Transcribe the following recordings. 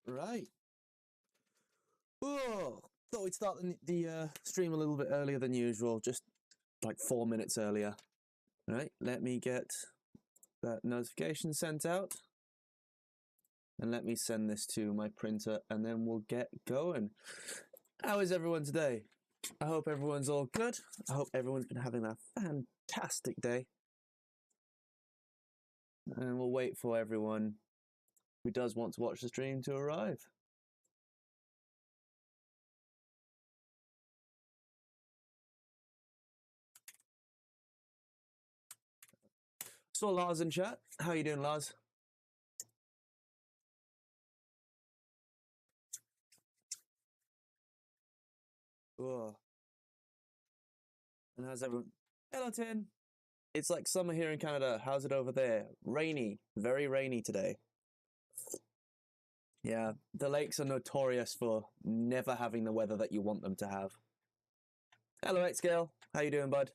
Right. Oh, thought we'd start the stream a little bit earlier than usual, just like 4 minutes earlier. All right, let me get that notification sent out. And let me send this to my printer and then we'll get going. How is everyone today? I hope everyone's all good. I hope everyone's been having a fantastic day. And we'll wait for everyone who does want to watch the stream to arrive. Saw Lars in chat. How you doing, Lars? Oh. And how's everyone? Hello, Tin. It's like summer here in Canada. How's it over there? Rainy. Very rainy today. Yeah, the lakes are notorious for never having the weather that you want them to have. Hello, Xscale. How you doing, bud?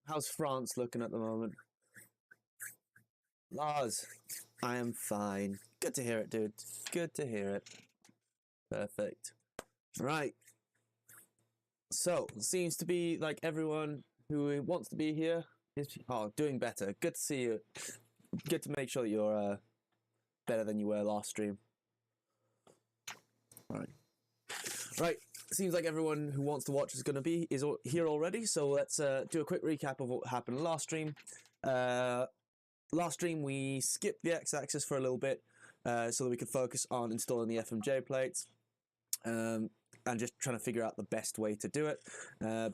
How's France looking at the moment? Lars, I am fine. Good to hear it, dude. Good to hear it. Perfect. Right. So, seems to be like everyone who wants to be here is doing better. Good to see you. Good to make sure that you're better than you were last stream. All right. Right. Seems like everyone who wants to watch is here already. So let's do a quick recap of what happened last stream. Last stream we skipped the X-axis for a little bit so that we could focus on installing the FMJ plates and just trying to figure out the best way to do it.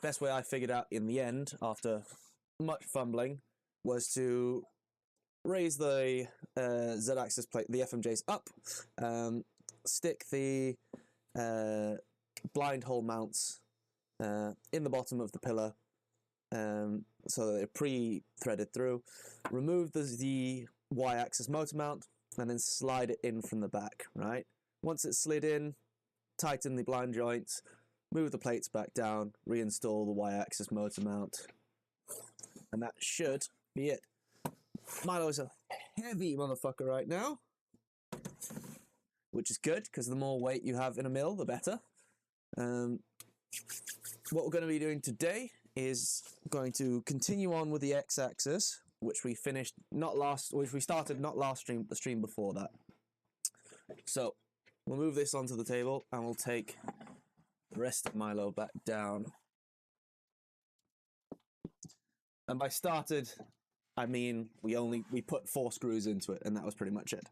Best way I figured out in the end, after much fumbling, was to raise the Z-axis plate, the FMJs up, stick the blind hole mounts in the bottom of the pillar so that they're pre-threaded through, remove the Y-axis motor mount, and then slide it in from the back, right? Once it's slid in, tighten the blind joints, move the plates back down, reinstall the Y-axis motor mount, and that should be it. Milo is a heavy motherfucker right now, which is good, because the more weight you have in a mill, the better. What we're going to be doing today is going to continue on with the X-axis, which we started not last stream, the stream before that. So we'll move this onto the table and we'll take the rest of Milo back down. And by started, I mean we put 4 screws into it, and that was pretty much it.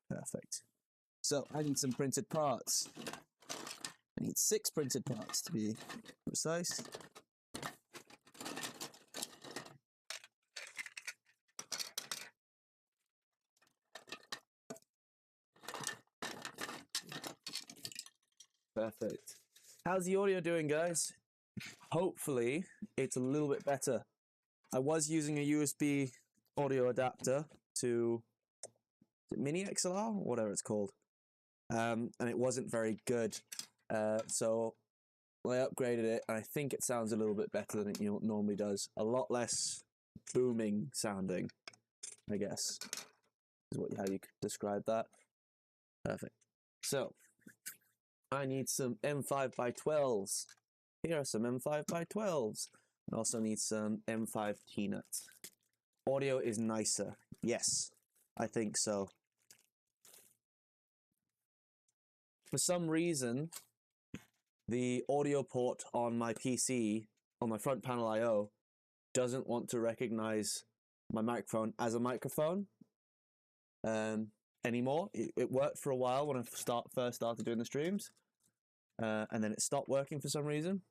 Perfect. So I need some printed parts. I need 6 printed parts to be precise. Perfect. How's the audio doing, guys? Hopefully it's a little bit better. I was using a USB audio adapter to Mini XLR, or whatever it's called, and it wasn't very good. So I upgraded it, and I think it sounds a little bit better than it normally does. A lot less booming sounding, I guess, is how you could describe that. Perfect. So I need some M5x12s. Here are some M5x12s. I also need some M5 T-nuts. Audio is nicer. Yes, I think so. For some reason, the audio port on my PC, on my front panel I/O, doesn't want to recognize my microphone as a microphone anymore. It worked for a while when I first started doing the streams, and then it stopped working for some reason,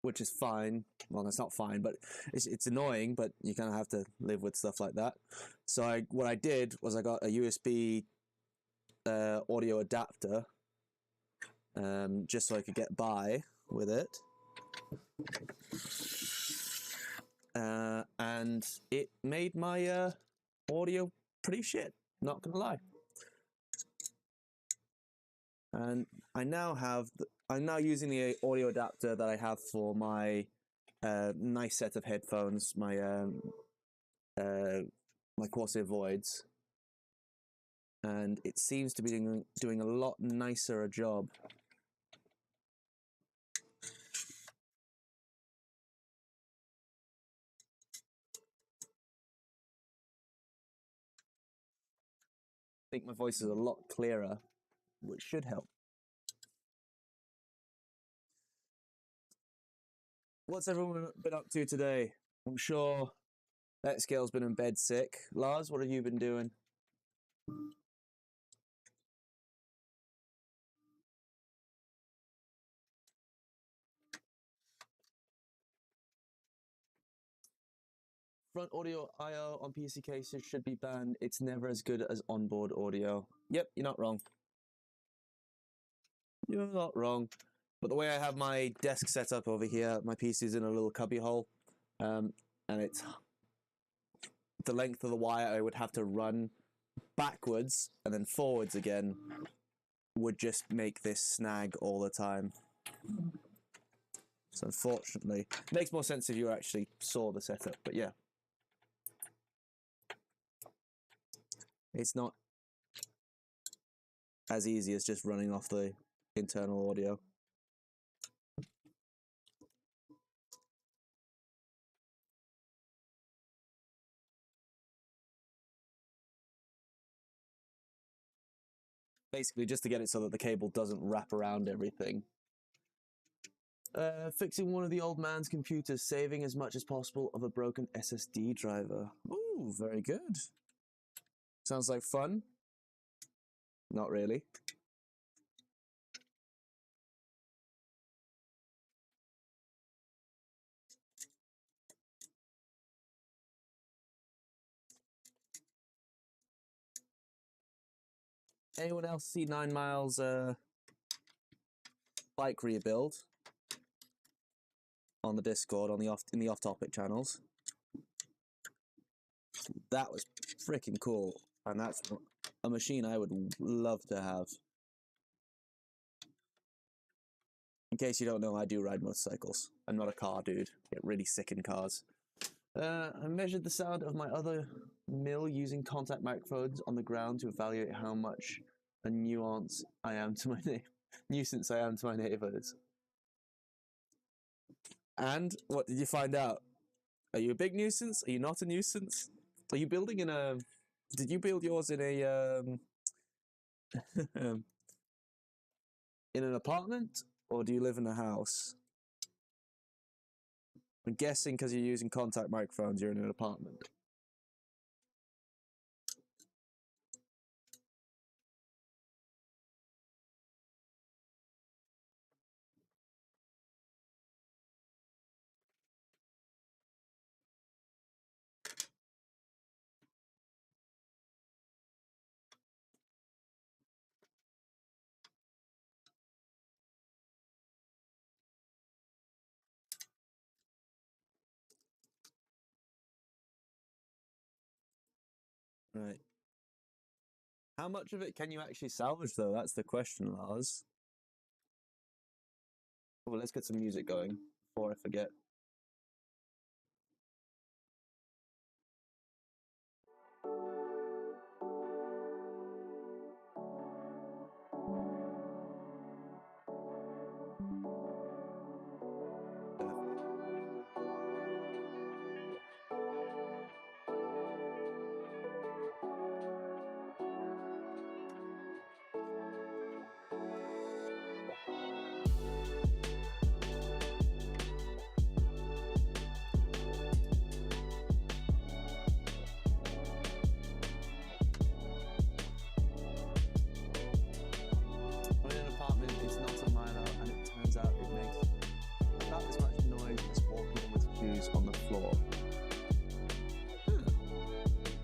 which is fine. Well, that's not fine, but it's annoying, but you kind of have to live with stuff like that. So what I did was I got a USB audio adapter, just so I could get by with it. And it made my audio pretty shit, not gonna lie. And I'm now using the audio adapter that I have for my nice set of headphones, my Corsair Voids, and it seems to be doing a lot nicer a job. I think my voice is a lot clearer, which should help. What's everyone been up to today? I'm sure Xscale's been in bed sick. Lars, what have you been doing? Front audio I/O on PC cases should be banned. It's never as good as onboard audio. Yep, you're not wrong. You're not wrong. But the way I have my desk set up over here, my PC's in a little cubby hole, and it's the length of the wire I would have to run backwards and then forwards again would just make this snag all the time. So unfortunately, it makes more sense if you actually saw the setup, but yeah. It's not as easy as just running off the internal audio. Basically, just to get it so that the cable doesn't wrap around everything. Fixing one of the old man's computers, saving as much as possible of a broken SSD driver. Ooh, very good. Sounds like fun. Not really. Anyone else see 9 Miles bike rebuild on the Discord in the off-topic channels? That was freaking cool, and that's a machine I would love to have. In case you don't know, I do ride motorcycles. I'm not a car dude. I get really sick in cars. I measured the sound of my other mill using contact microphones on the ground to evaluate how much a nuisance I am to my neighbors. And what did you find out? Are you a big nuisance? Are you not a nuisance? Are you building in a... Did you build yours in a... in an apartment? Or do you live in a house? I'm guessing because you're using contact microphones, you're in an apartment. Right. How much of it can you actually salvage, though? That's the question, Lars. Well, let's get some music going before I forget. On the floor.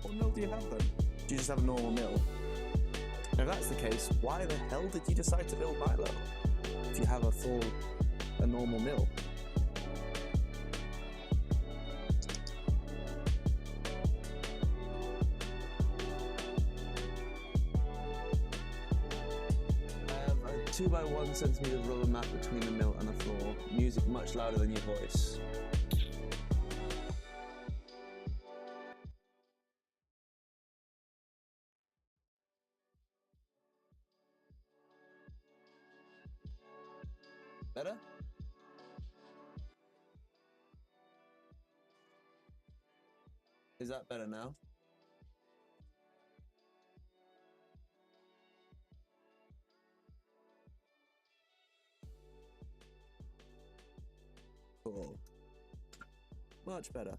What mill do you have then? Do you just have a normal mill? If that's the case, why the hell did you decide to build Milo? If you have a normal mill? I have a 2x1 centimeter rubber mat between the mill and the floor. Music much louder than your voice. Better? Is that better now? Cool. Much better.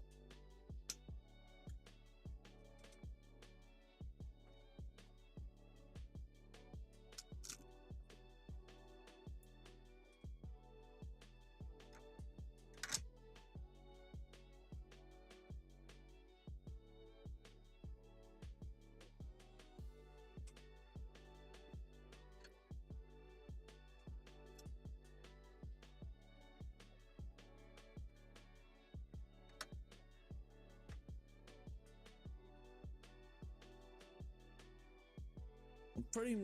Pretty.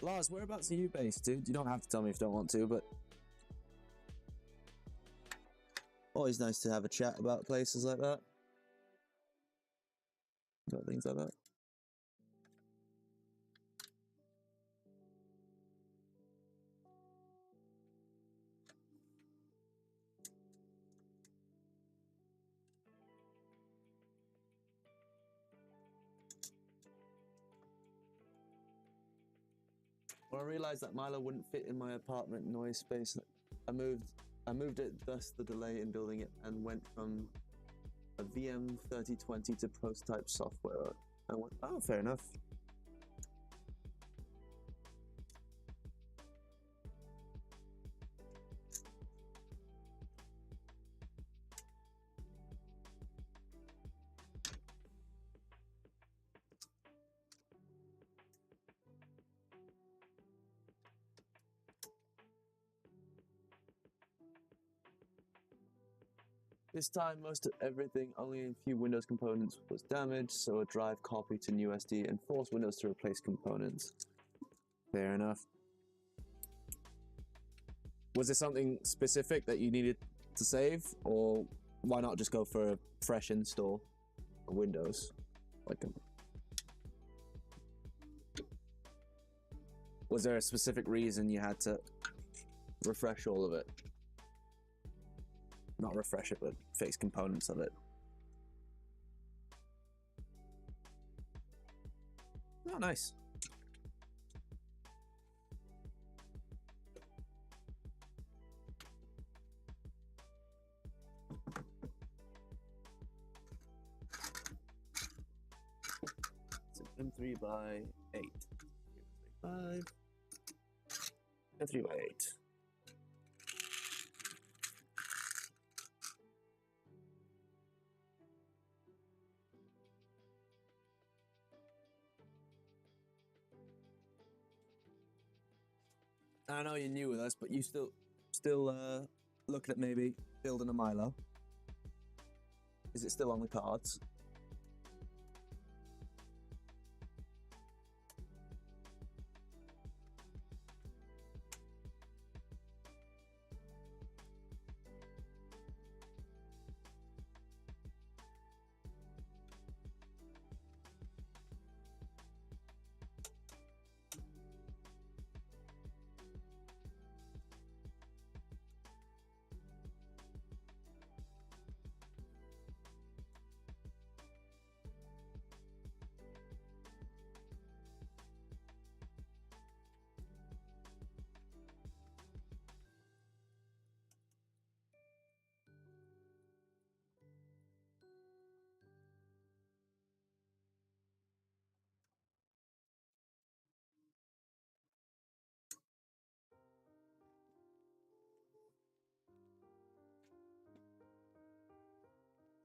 Lars, whereabouts are you based, dude? You don't have to tell me if you don't want to, but always nice to have a chat about places like that. About things like that. When I realized that Milo wouldn't fit in my apartment noise space, I moved it, thus the delay in building it, and went from a VM3020 to prototype software. I went, oh, fair enough. This time, most of everything, only a few Windows components was damaged, so a drive copied to new SD and forced Windows to replace components. Fair enough. Was there something specific that you needed to save, or why not just go for a fresh install of Windows? Was there a specific reason you had to refresh all of it? Not refresh it, but fix components of it. Oh, nice. So M3 by 8. 5. M3 by 8. I know you're new with us, but you still looking at maybe building a Milo. Is it still on the cards?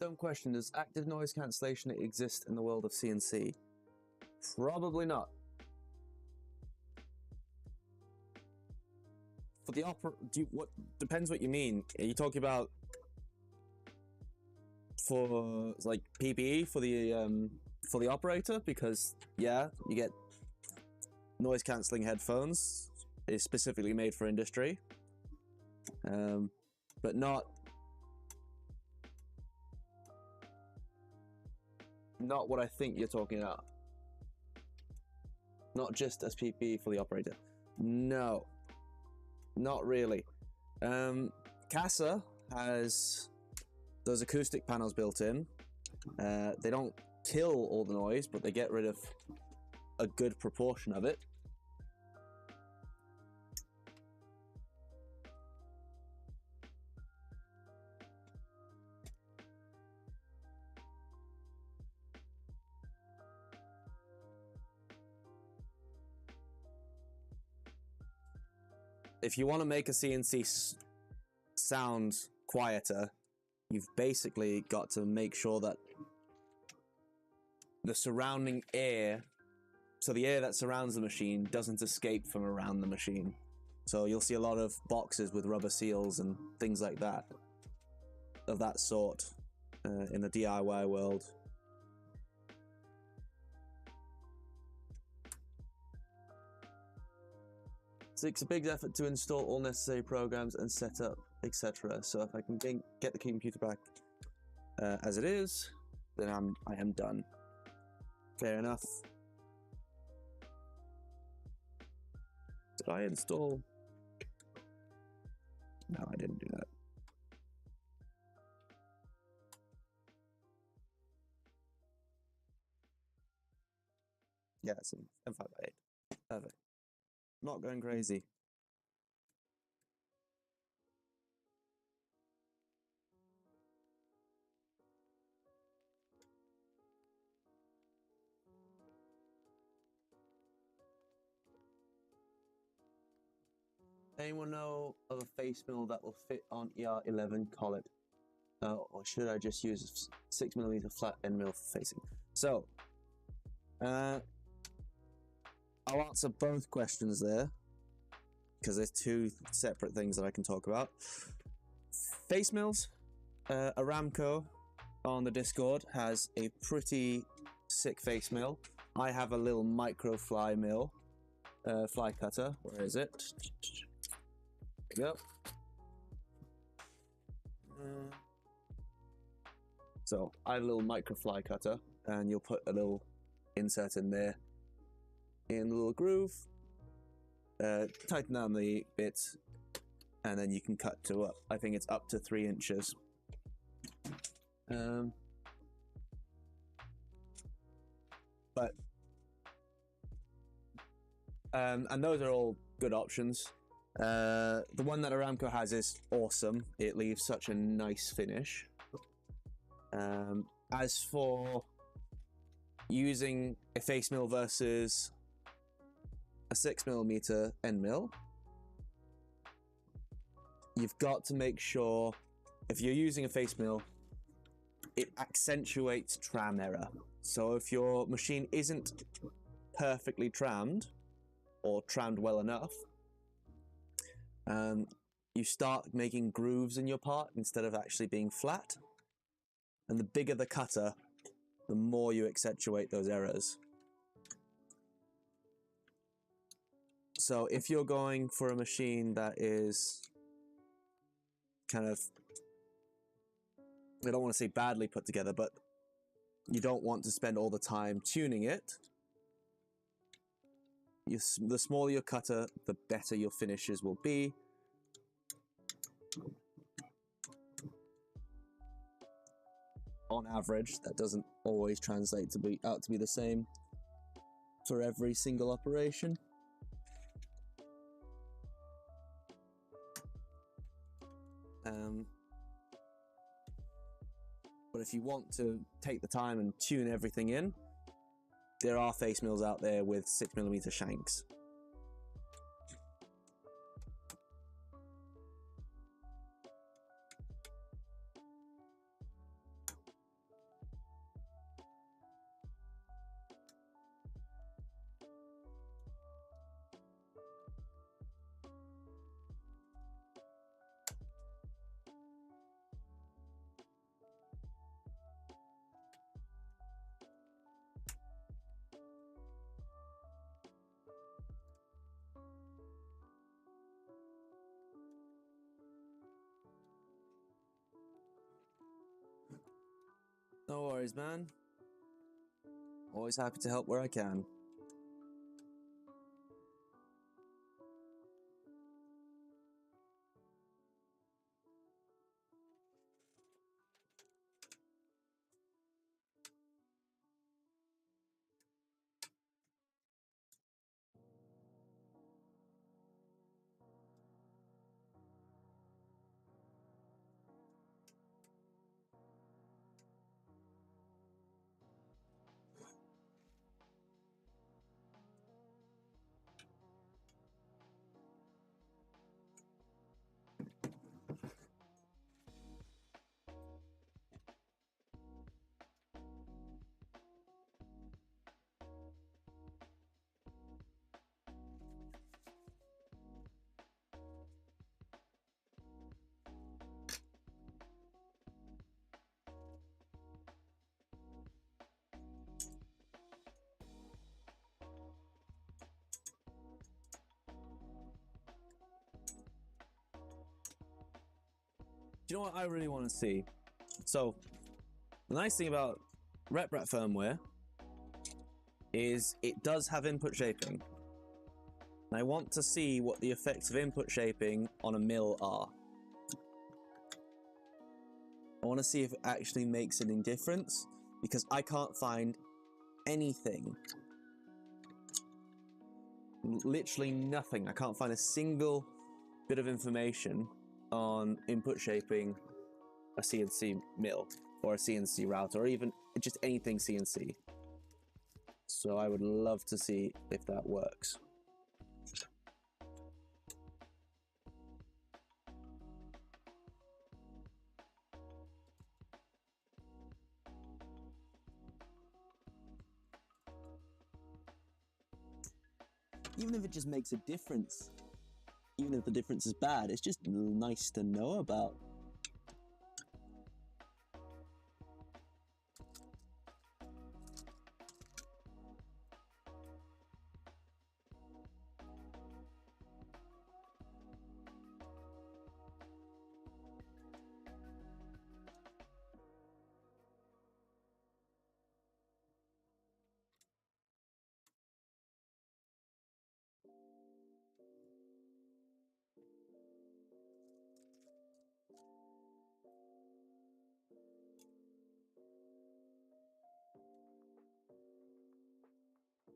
Dumb question, does active noise cancellation exist in the world of CNC? Probably not. For the what depends what you mean. Are you talking about for like PPE for the operator? Because yeah, you get noise cancelling headphones. It's specifically made for industry, but not what I think you're talking about. Not just as PPE for the operator. No, Not really. Casa has those acoustic panels built in. They don't kill all the noise, but they get rid of a good proportion of it. If you want to make a CNC sound quieter, you've basically got to make sure that the surrounding air, so the air that surrounds the machine, doesn't escape from around the machine. So you'll see a lot of boxes with rubber seals and things like that, of that sort, in the DIY world. So it's a big effort to install all necessary programs and set up, etc. So if I can get the computer back as it is, then I am done. Fair enough. Did I install? No, I didn't do that. Yeah, it's an M5/8. Perfect. Not going crazy. Anyone know of a face mill that will fit on ER11 collet? Or should I just use a 6mm flat end mill for facing? So, I'll answer both questions there, because there's two separate things that I can talk about. Face mills, Aramco on the Discord has a pretty sick face mill. I have a little micro fly mill, fly cutter. Where is it? There we go. So I have a little micro fly cutter, and you'll put a little insert in there, in the little groove, tighten down the bits, and then you can cut to I think it's up to 3 inches. And those are all good options. The one that Aramco has is awesome. It leaves such a nice finish. As for using a face mill versus a 6mm end mill, you've got to make sure, if you're using a face mill, it accentuates tram error. So if your machine isn't perfectly trammed, or trammed well enough, you start making grooves in your part instead of actually being flat. And the bigger the cutter, the more you accentuate those errors. So if you're going for a machine that is kind of, I don't want to say badly put together, but you don't want to spend all the time tuning it, the smaller your cutter, the better your finishes will be. On average, that doesn't always translate to be the same for every single operation. But if you want to take the time and tune everything in, there are face mills out there with 6mm shanks. No worries, man. Always happy to help where I can. Do you know what I really want to see? So, the nice thing about RepRap firmware is it does have input shaping. And I want to see what the effects of input shaping on a mill are. I want to see if it actually makes any difference, because I can't find anything. Literally nothing. I can't find a single bit of information on input shaping a CNC mill or a CNC router, or even just anything CNC. So I would love to see if that works. Even if it just makes a difference, even if the difference is bad, it's just nice to know about.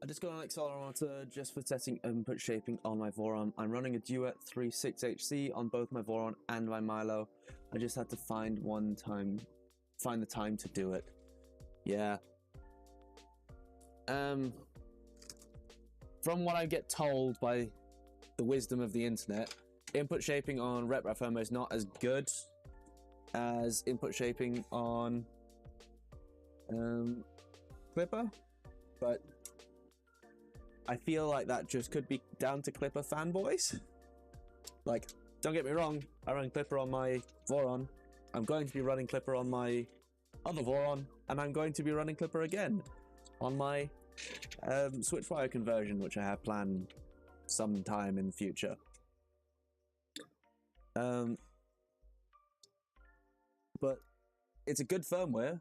I just got an accelerometer just for testing input shaping on my Voron. I'm running a Duet 3.6HC on both my Voron and my Milo. I just had to find the time to do it. Yeah. From what I get told by the wisdom of the internet, input shaping on RepRap firmware is not as good as input shaping on Clipper, but I feel like that just could be down to Clipper fanboys. Like, don't get me wrong, I run Clipper on my Voron. I'm going to be running Clipper on my other Voron, and I'm going to be running Clipper again on my switchwire conversion, which I have planned sometime in the future. But it's a good firmware,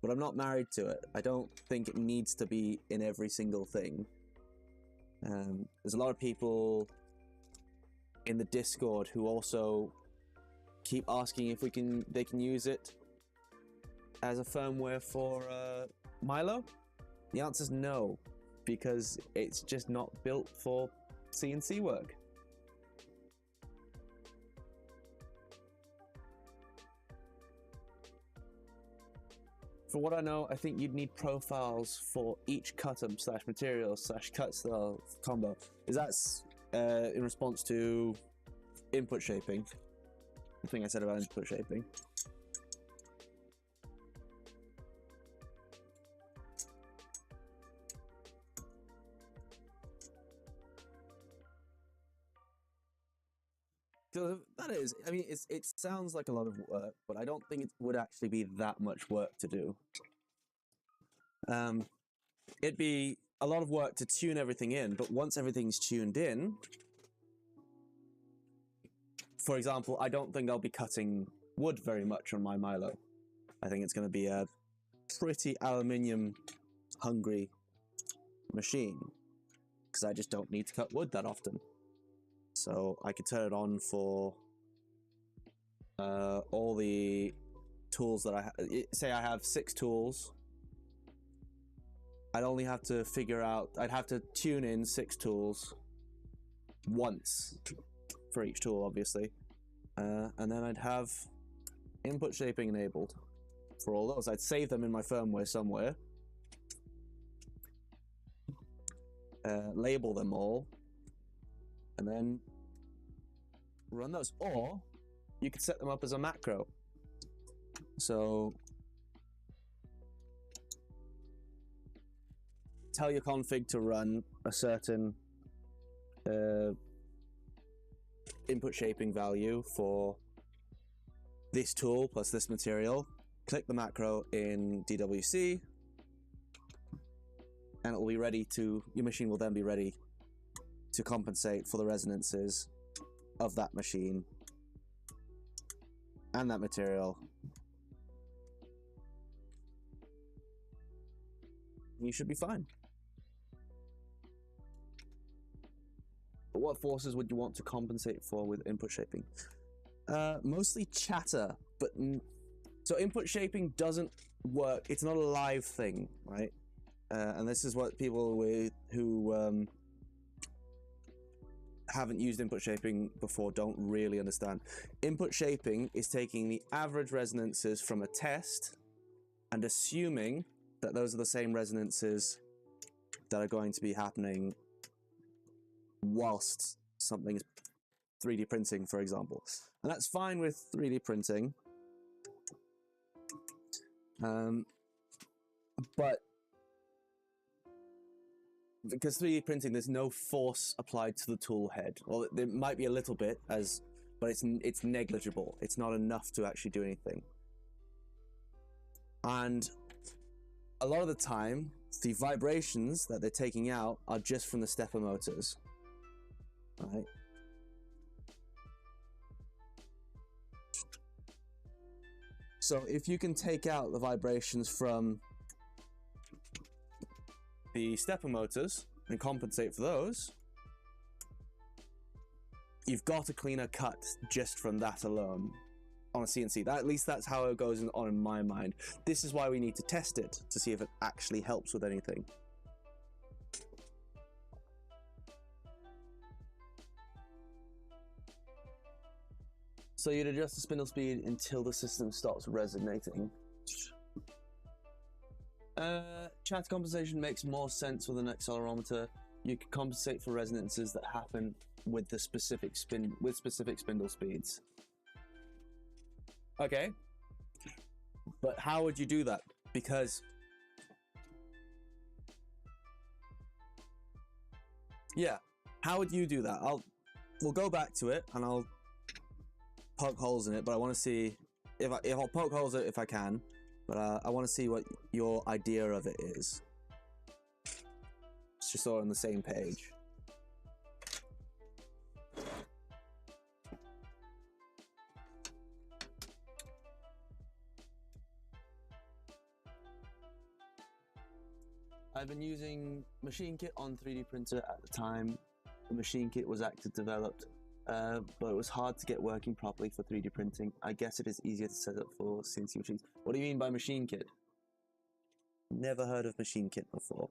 but I'm not married to it. I don't think it needs to be in every single thing. There's a lot of people in the Discord who also keep asking if they can use it as a firmware for Milo. The answer is no, because it's just not built for CNC work. For what I know, I think you'd need profiles for each cutum/material/cut style combo. Is that in response to input shaping? The thing I said about input shaping. So that is, I mean, it sounds like a lot of work, but I don't think it would actually be that much work to do. It'd be a lot of work to tune everything in, but once everything's tuned in, for example, I don't think I'll be cutting wood very much on my Milo. I think it's going to be a pretty aluminium hungry machine, because I just don't need to cut wood that often. So I could turn it on for all the tools that I have. Say I have 6 tools. I'd only have to figure out, I'd have to tune in 6 tools once for each tool, obviously. And then I'd have input shaping enabled for all those. I'd save them in my firmware somewhere. Label them all. And then run those. Or you could set them up as a macro. So tell your config to run a certain input shaping value for this tool plus this material. Click the macro in DWC, and it will be ready to, your machine will then be ready to compensate for the resonances of that machine and that material. You should be fine. But what forces would you want to compensate for with input shaping? Mostly chatter, but so input shaping doesn't work. It's not a live thing, right? And this is what people who haven't used input shaping before don't really understand. Input shaping is taking the average resonances from a test and assuming that those are the same resonances that are going to be happening whilst something's 3D printing, for example. And that's fine with 3D printing. But because 3D printing, there's no force applied to the tool head. Well, there might be a little bit, but it's negligible. It's not enough to actually do anything. And a lot of the time, the vibrations that they're taking out are just from the stepper motors, right? So if you can take out the vibrations from the stepper motors and compensate for those, you've got a cleaner cut just from that alone on a CNC. At least that's how it goes on in my mind. This is why we need to test it to see if it actually helps with anything. So you'd adjust the spindle speed until the system stops resonating. Chatter compensation makes more sense with an accelerometer. You can compensate for resonances that happen with the specific spindle speeds. Okay, but how would you do that? Because yeah, how would you do that? We'll go back to it and I'll poke holes in it, but I want to see if I'll poke holes in it if I can, but I want to see what your idea of it is. It's just so we're on the same page. I've been using Machine Kit on 3D printer at the time. The Machine Kit was active developed, but it was hard to get working properly for 3D printing. I guess it is easier to set up for CNC machines. What do you mean by Machine Kit? Never heard of Machine Kit before.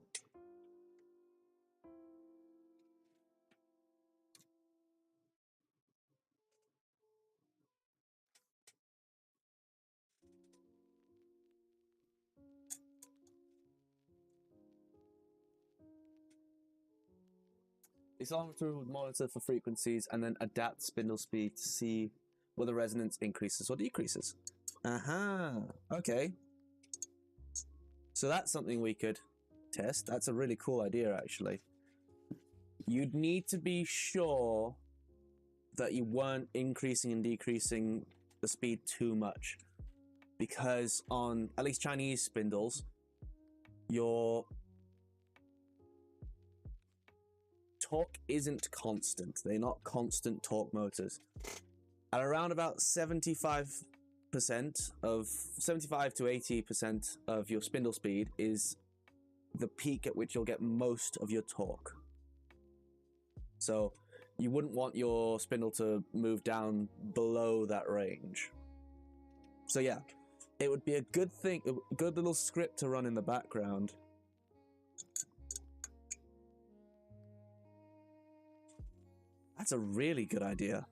The accelerometer would monitor for frequencies and then adapt spindle speed to see whether resonance increases or decreases. Okay. So that's something we could test. That's a really cool idea, actually. You'd need to be sure that you weren't increasing and decreasing the speed too much, because on at least Chinese spindles, your torque isn't constant. They're not constant torque motors. At around about 75 to 80% of your spindle speed is the peak at which you'll get most of your torque. So you wouldn't want your spindle to move down below that range. So yeah, it would be a good thing, a good little script to run in the background. That's a really good idea.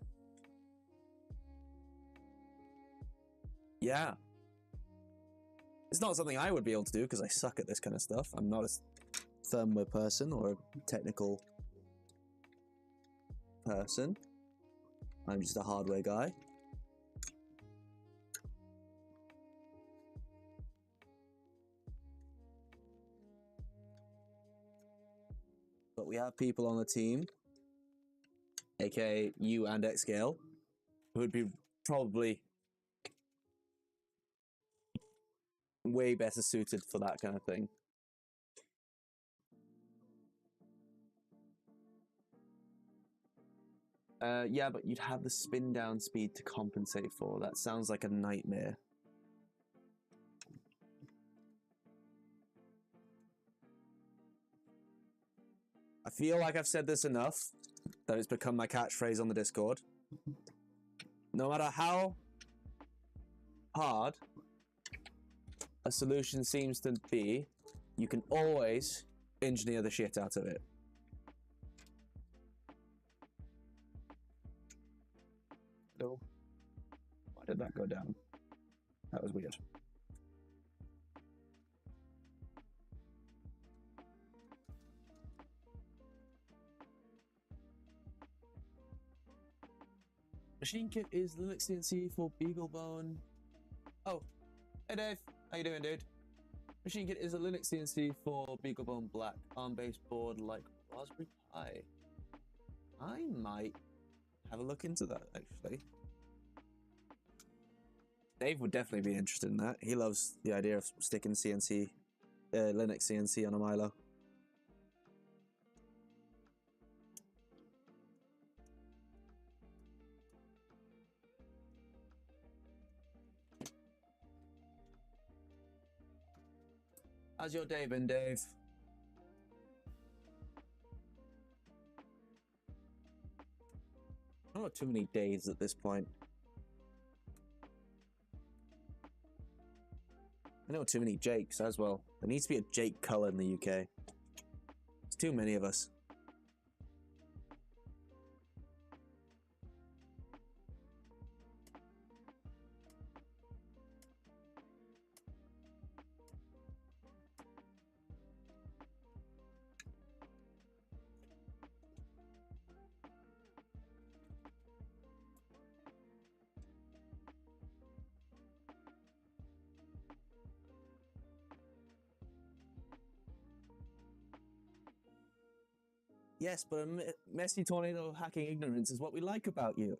Yeah. It's not something I would be able to do because I suck at this kind of stuff. I'm not a firmware person or a technical person. I'm just a hardware guy. But we have people on the team, aka you and Xscale, who would be probably way better suited for that kind of thing. Yeah, but you'd have the spin down speed to compensate for. That sounds like a nightmare. I feel like I've said this enough that it's become my catchphrase on the Discord. No matter how hard a solution seems to be, you can always engineer the shit out of it. So, why did that go down? That was weird. Machine kit is Linux CNC for BeagleBone. Oh, hey Dave, how you doing, dude? Machine kit is a Linux CNC for BeagleBone Black ARM-based board like Raspberry Pi. I might have a look into that, actually. Dave would definitely be interested in that. He loves the idea of sticking CNC, Linux CNC on a Milo. How's your day been, Dave? I don't know too many Daves at this point. I know too many Jakes as well. There needs to be a Jake color in the UK. There's too many of us. Yes, but a messy tornado of hacking ignorance is what we like about you.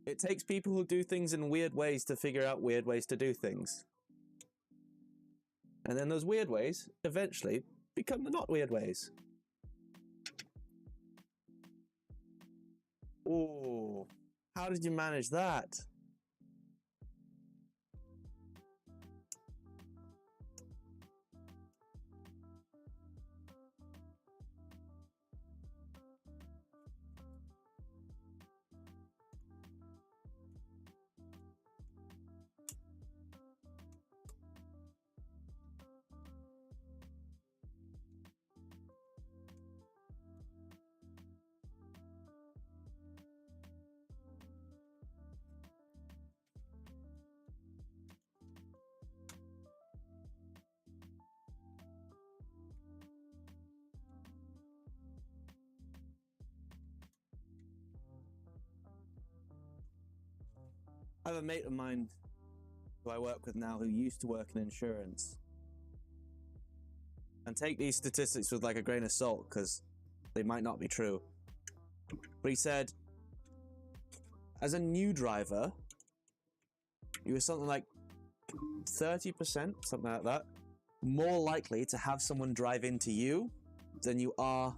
It takes people who do things in weird ways to figure out weird ways to do things. And then those weird ways eventually become the not weird ways. Oh, how did you manage that? I have a mate of mine who I work with now who used to work in insurance. And take these statistics with like a grain of salt because they might not be true. But he said, as a new driver, you were something like 30%, something like that, more likely to have someone drive into you than you are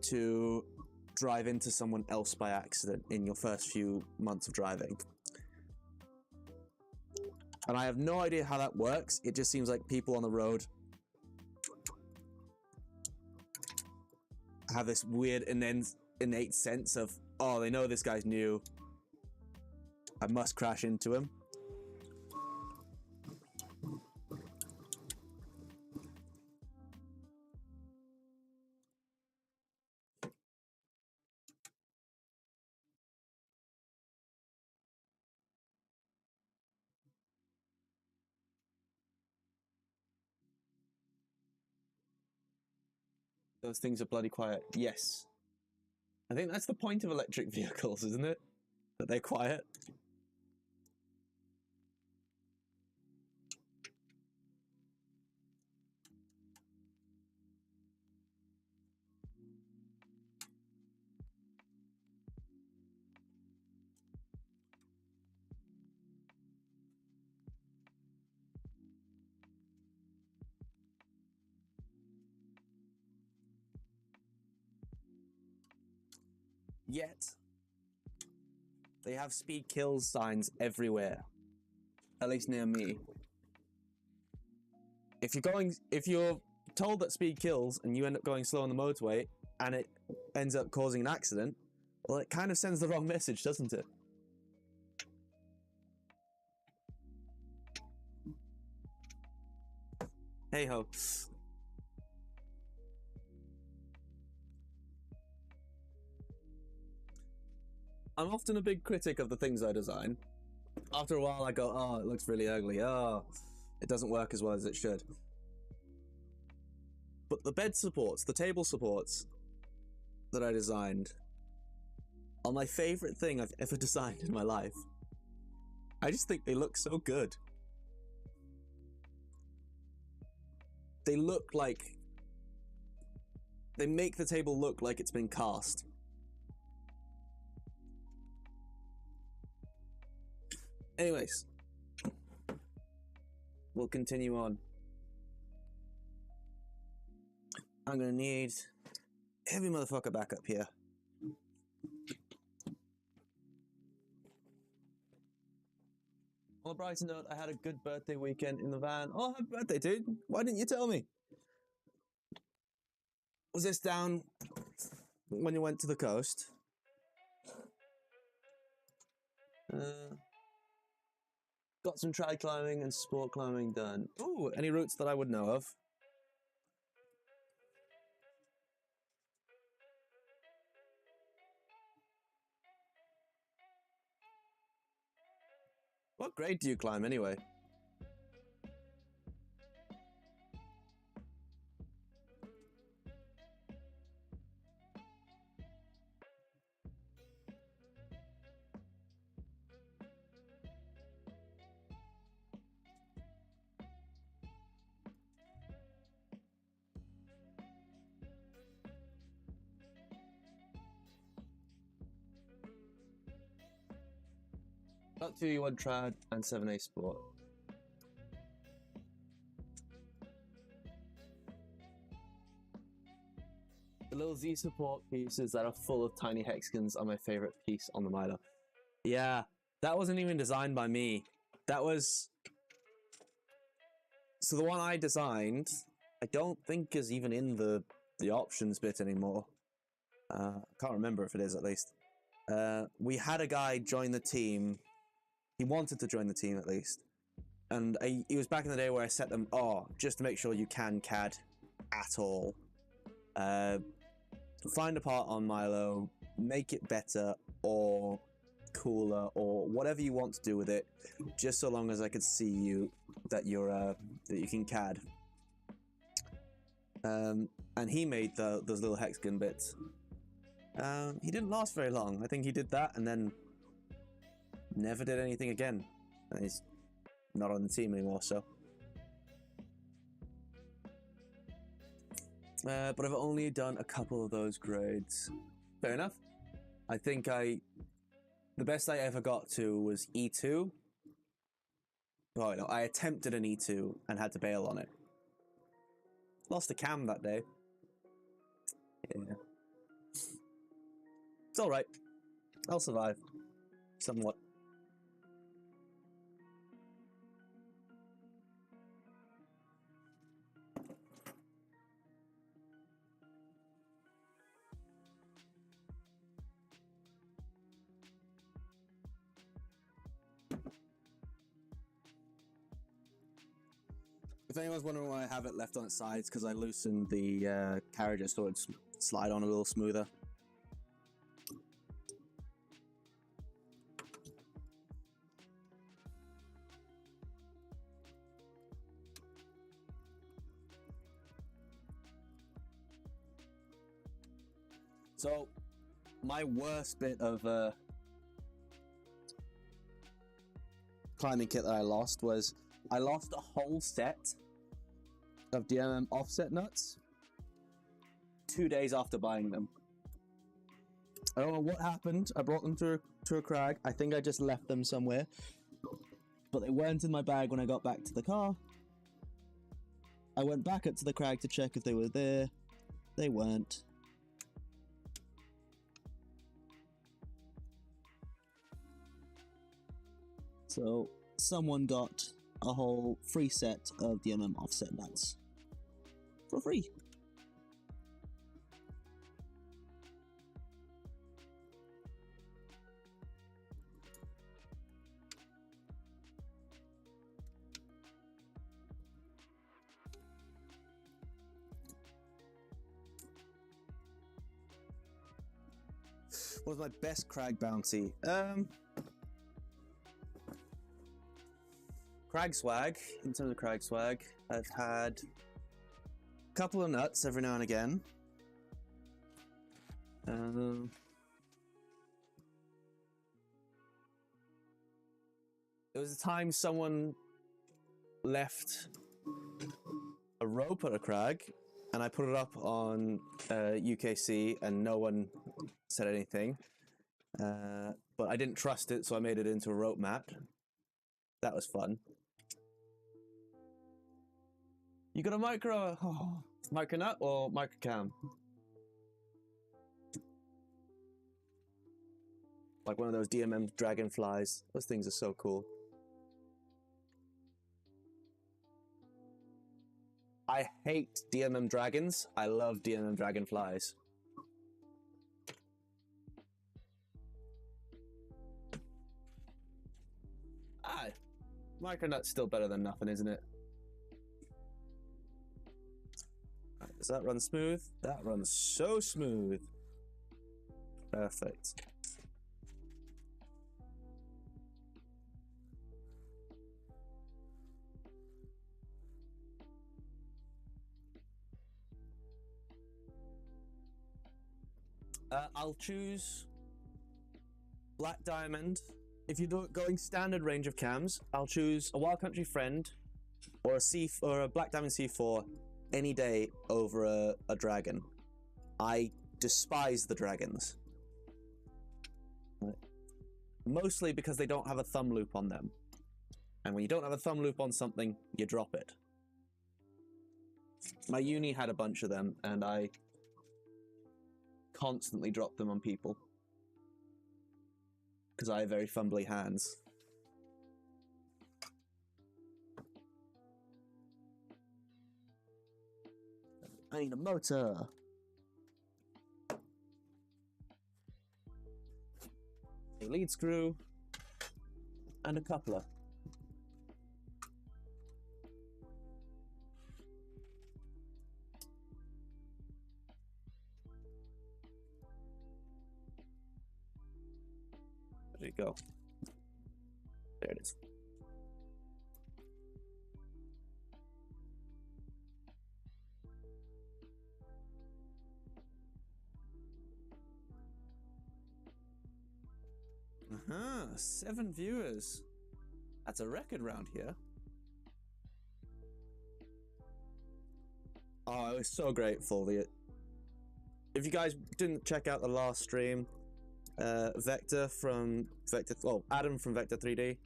to drive into someone else by accident in your first few months of driving. And I have no idea how that works. It just seems like people on the road have this weird innate sense of, oh, they know this guy's new, I must crash into him. Those things are bloody quiet. Yes. I think that's the point of electric vehicles, isn't it? That they're quiet. Yet, they have speed kills signs everywhere. At least near me. If you're told that speed kills and you end up going slow on the motorway and it ends up causing an accident, well, it kind of sends the wrong message, doesn't it? Hey ho. I'm often a big critic of the things I design. After a while, I go, oh, it looks really ugly. Oh, it doesn't work as well as it should. But the bed supports, the table supports that I designed are my favorite thing I've ever designed in my life. I just think they look so good. They look like... They make the table look like it's been cast. Anyways, we'll continue on. I'm gonna need heavy motherfucker back up here. On a brighter note, I had a good birthday weekend in the van. Oh, happy birthday, dude. Why didn't you tell me? Was this down when you went to the coast? Got some trad climbing and sport climbing done. Ooh, any routes that I would know of? What grade do you climb anyway? Got 2U1 trad and 7A sport. The little Z support pieces that are full of tiny hexagons are my favorite piece on the Milo. Yeah, that wasn't even designed by me. That was... So the one I designed, I don't think is even in the options bit anymore. I can't remember if it is, at least. We had a guy join the team. He wanted to join the team, at least. And it was back in the day where I set them, just to make sure you can CAD at all. Find a part on Milo, make it better or cooler or whatever you want to do with it, just so long as I could see you that you're that you can CAD. And he made those little hexagon bits. He didn't last very long. I think he did that and then never did anything again. And he's not on the team anymore, so. But I've only done a couple of those grades. Fair enough. I think the best I ever got to was E2. Oh no, I attempted an E2 and had to bail on it. Lost a cam that day. Yeah. It's alright. I'll survive. Somewhat. If anyone's wondering why I have it left on its sides, because I loosened the carriages so it'd slide on a little smoother. So, my worst bit of climbing kit that I lost was I lost a whole set of DMM offset nuts 2 days after buying them. I don't know what happened. I brought them to a crag. I think I just left them somewhere. But they weren't in my bag when I got back to the car. I went back up to the crag to check if they were there. They weren't. So someone got a whole free set of DMM offset nuts for free. What was my best crag bounty? Crag swag. In terms of crag swag, I've had a couple of nuts every now and again. There was a time someone left a rope at a crag, and I put it up on UKC, and no one said anything. But I didn't trust it, so I made it into a rope mat. That was fun. You got a micro nut or micro cam? Like one of those DMM dragonflies. Those things are so cool. I hate DMM dragons. I love DMM dragonflies. Micronut's still better than nothing, isn't it? Right, does that run smooth? That runs so smooth. Perfect. I'll choose Black Diamond. If you're going standard range of cams, I'll choose a Wild Country Friend or a Black Diamond C4 any day over a dragon. I despise the dragons. Mostly because they don't have a thumb loop on them. And when you don't have a thumb loop on something, you drop it. My uni had a bunch of them, and I constantly drop them on people. Because I have very fumbly hands. I need a motor. A lead screw. And a coupler. There you go. There it is. Uh-huh, 7 viewers. That's a record round here. Oh, I was so grateful. If you guys didn't check out the last stream, Adam from Vector 3D,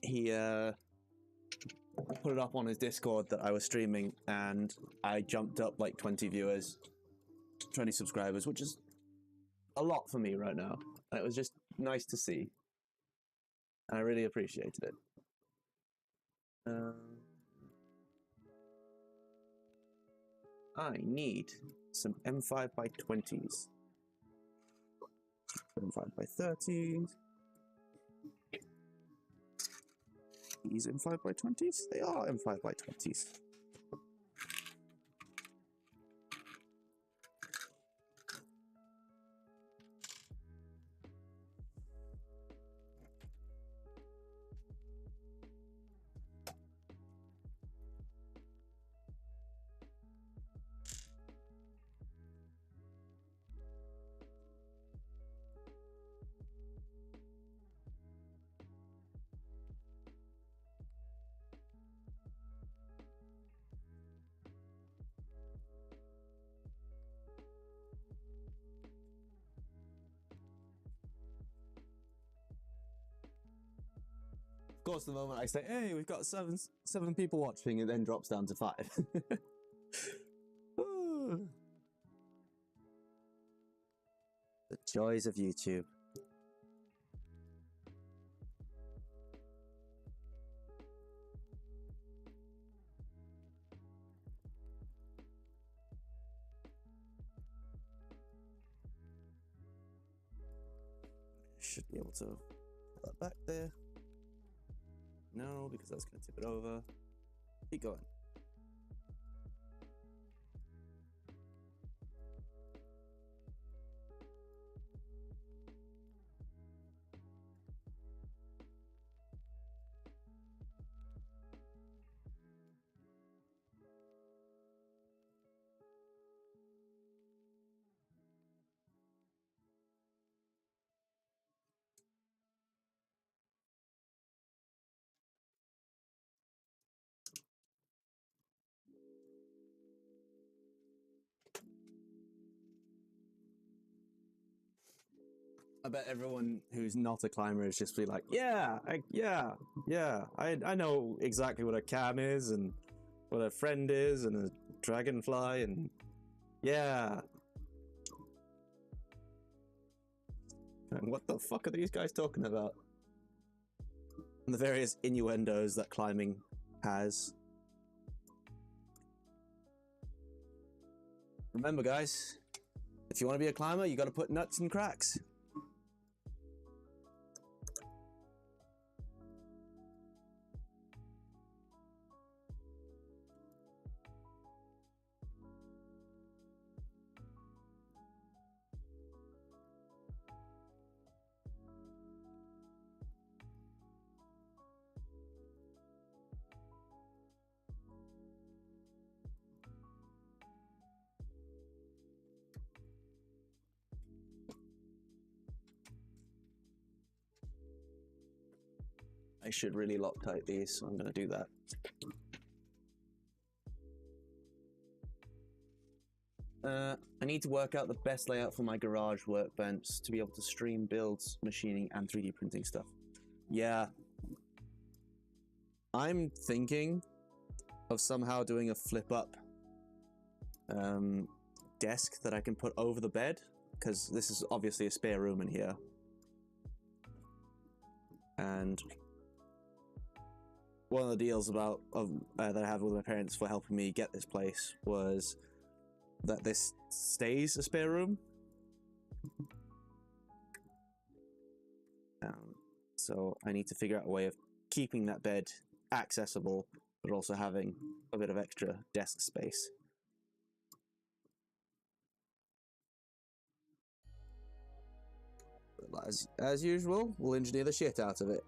he put it up on his Discord that I was streaming, and I jumped up like 20 viewers, 20 subscribers, which is a lot for me right now. And it was just nice to see. And I really appreciated it. I need some M5x20s. M5x30s. These M5x20s? They are M5x20s. Of course, the moment I say, hey, we've got seven people watching, it then drops down to 5. The joys of YouTube. should be able to put that back there. No, because that's going to tip it over. Keep going. I bet everyone who's not a climber is just be like, yeah, I know exactly what a cam is and what a friend is and a dragonfly and yeah. And what the fuck are these guys talking about? And the various innuendos that climbing has. Remember, guys, if you want to be a climber, you got to put nuts in cracks. I should really Loctite these, so I'm going to do that. I need to work out the best layout for my garage workbench to be able to stream builds, machining, and 3D printing stuff. Yeah. I'm thinking of somehow doing a flip-up desk that I can put over the bed, because this is obviously a spare room in here. And one of the deals that I had with my parents for helping me get this place was that this stays a spare room. So I need to figure out a way of keeping that bed accessible, but also having a bit of extra desk space. But as usual, we'll engineer the shit out of it.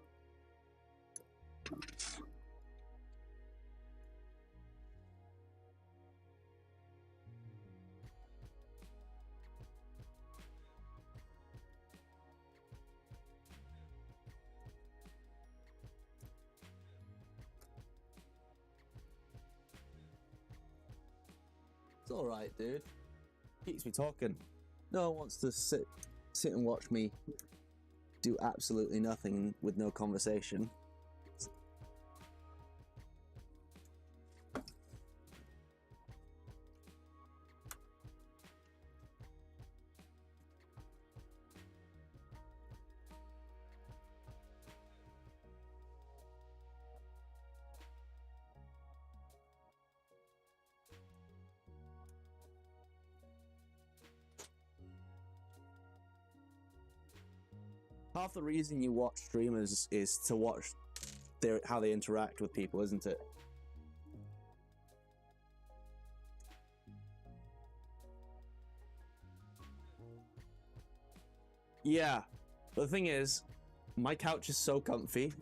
It's alright, dude. Keeps me talking. No one wants to sit and watch me do absolutely nothing with no conversation. Half the reason you watch streamers is to watch how they interact with people, isn't it? Yeah, but the thing is, my couch is so comfy.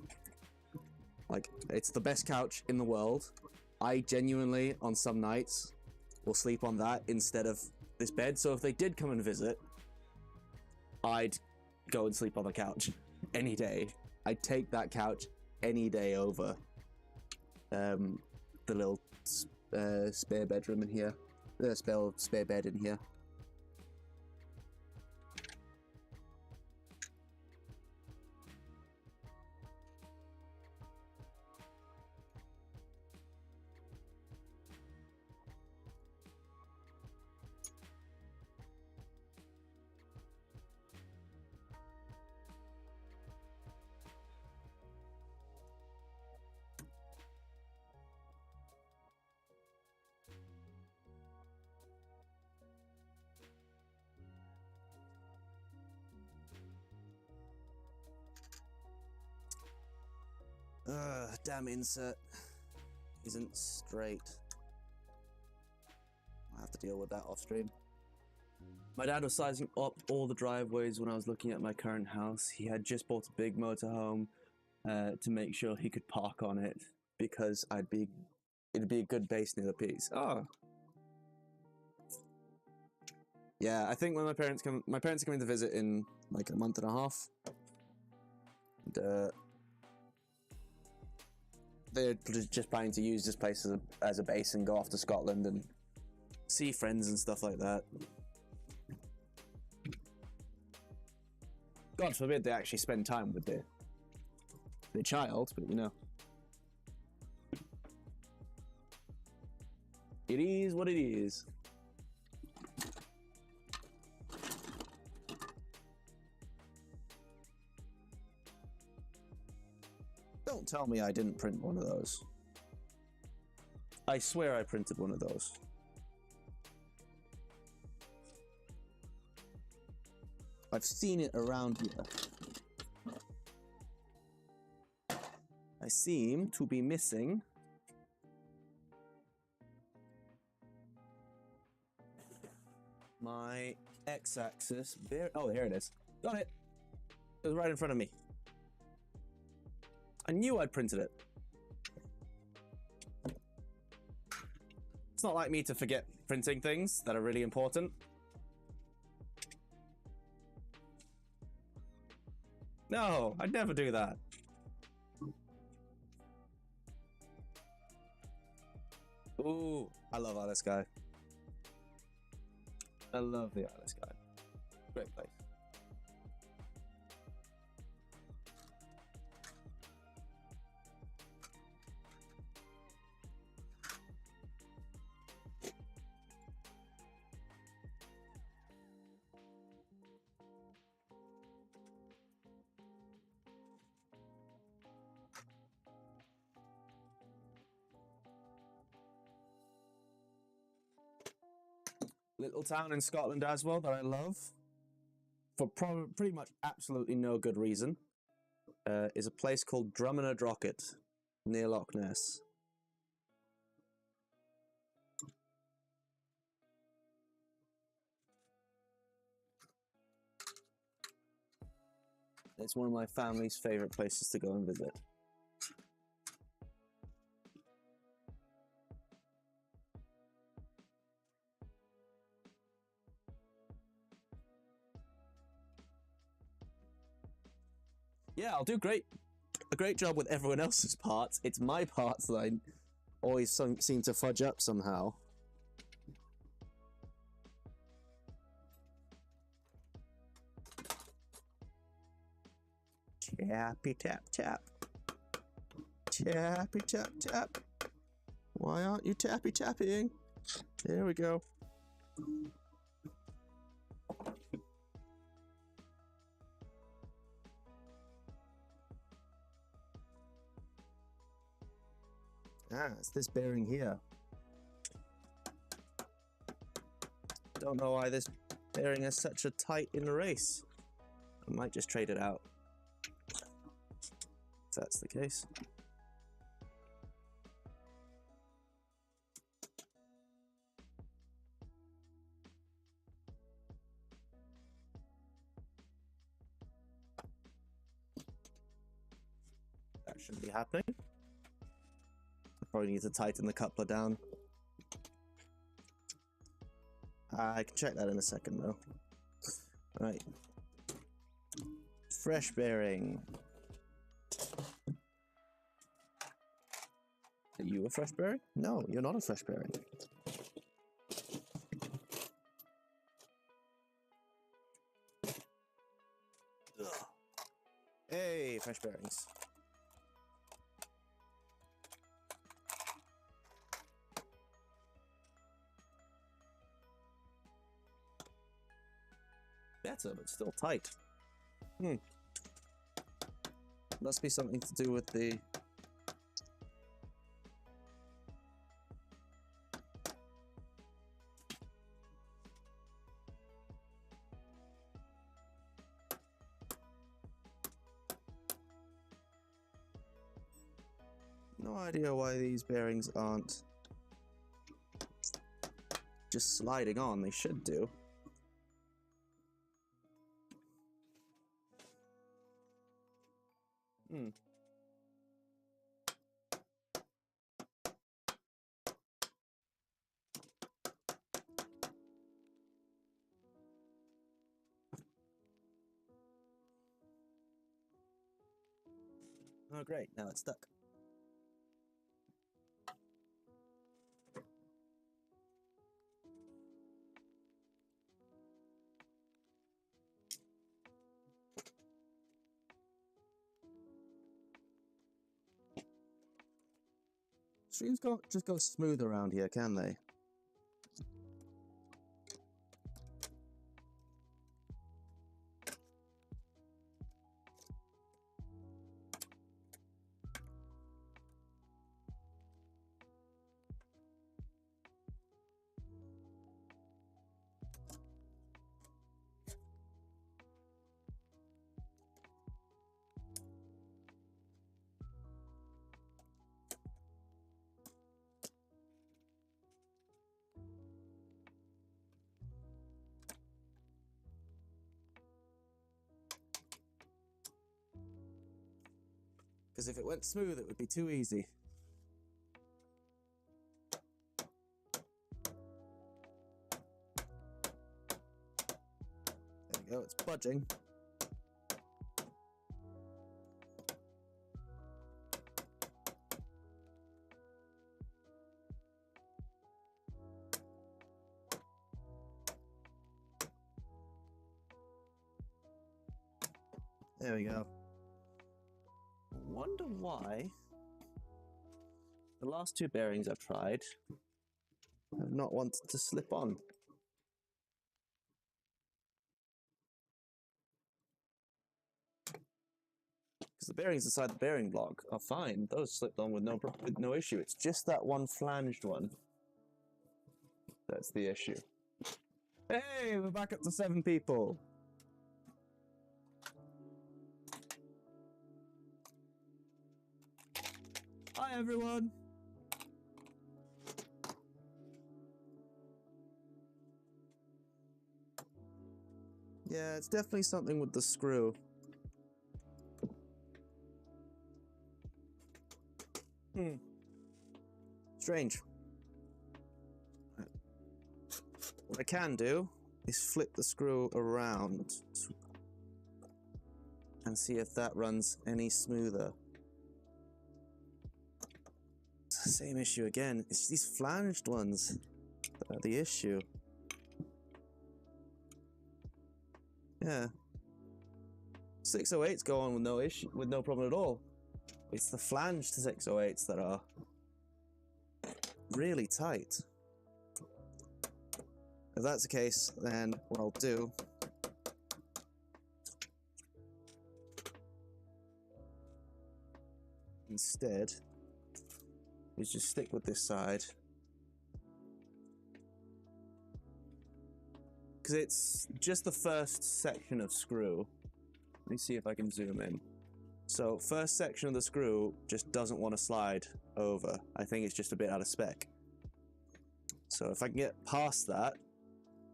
Like, it's the best couch in the world. I genuinely, on some nights, will sleep on that instead of this bed. So if they did come and visit, I'd go and sleep on the couch any day. I'd take that couch any day over the little spare bedroom in here, spare bed in here. Damn insert isn't straight. I have to deal with that off stream. My dad was sizing up all the driveways when I was looking at my current house. He had just bought a big motorhome to make sure he could park on it because it'd be a good base near the piece. Oh. Yeah, I think when my parents are coming to visit in like a month and a half. And, they're just planning to use this place as a base and go off to Scotland and see friends and stuff like that. God forbid they actually spend time with their child, but you know. It is what it is. Don't tell me I didn't print one of those. I swear I printed one of those. I've seen it around here. I seem to be missing my x-axis. Oh, here it is. Got it. It was right in front of me. I knew I'd printed it. It's not like me to forget printing things that are really important. No, I'd never do that. Ooh, I love Alice Guy. I love the Alice Guy. Great place. Little town in Scotland as well that I love, for pretty much absolutely no good reason, is a place called Drummonadrochit, near Loch Ness. It's one of my family's favourite places to go and visit. Yeah, I'll do a great job with everyone else's parts. It's my parts that I always seem to fudge up somehow. Tappy tap tap. Tappy tap tap. Why aren't you tappy tapping? There we go. Ah, it's this bearing here. Don't know why this bearing has such a tight inner race. I might just trade it out, if that's the case. That shouldn't be happening. Probably need to tighten the coupler down. I can check that in a second though. Right. Fresh bearing. Are you a fresh bearing? No, you're not a fresh bearing. Ugh. Hey, fresh bearings. Better, but still tight. Must be something to do with the... No idea why these bearings aren't just sliding on. They should do. Hmm. Oh great, now it's stuck. Streams can't just go smooth around here, can they? Because if it went smooth, it would be too easy. There we go, it's budging. There we go. Wonder why the last two bearings I've tried have not wanted to slip on. Because the bearings inside the bearing block are fine. Those slipped on with no issue. It's just that one flanged one that's the issue. Hey, we're back up to 7 people. Hi everyone. Yeah, it's definitely something with the screw. Strange. What I can do is flip the screw around and see if that runs any smoother. It's the same issue again. It's these flanged ones that are the issue. Yeah. 608s go on with no issue, with no problem at all. It's the flanged 608s that are really tight. If that's the case, then what I'll do instead is just stick with this side. Because it's just the first section of screw. Let me see if I can zoom in. So first section of the screw just doesn't want to slide over. I think it's just a bit out of spec. So if I can get past that,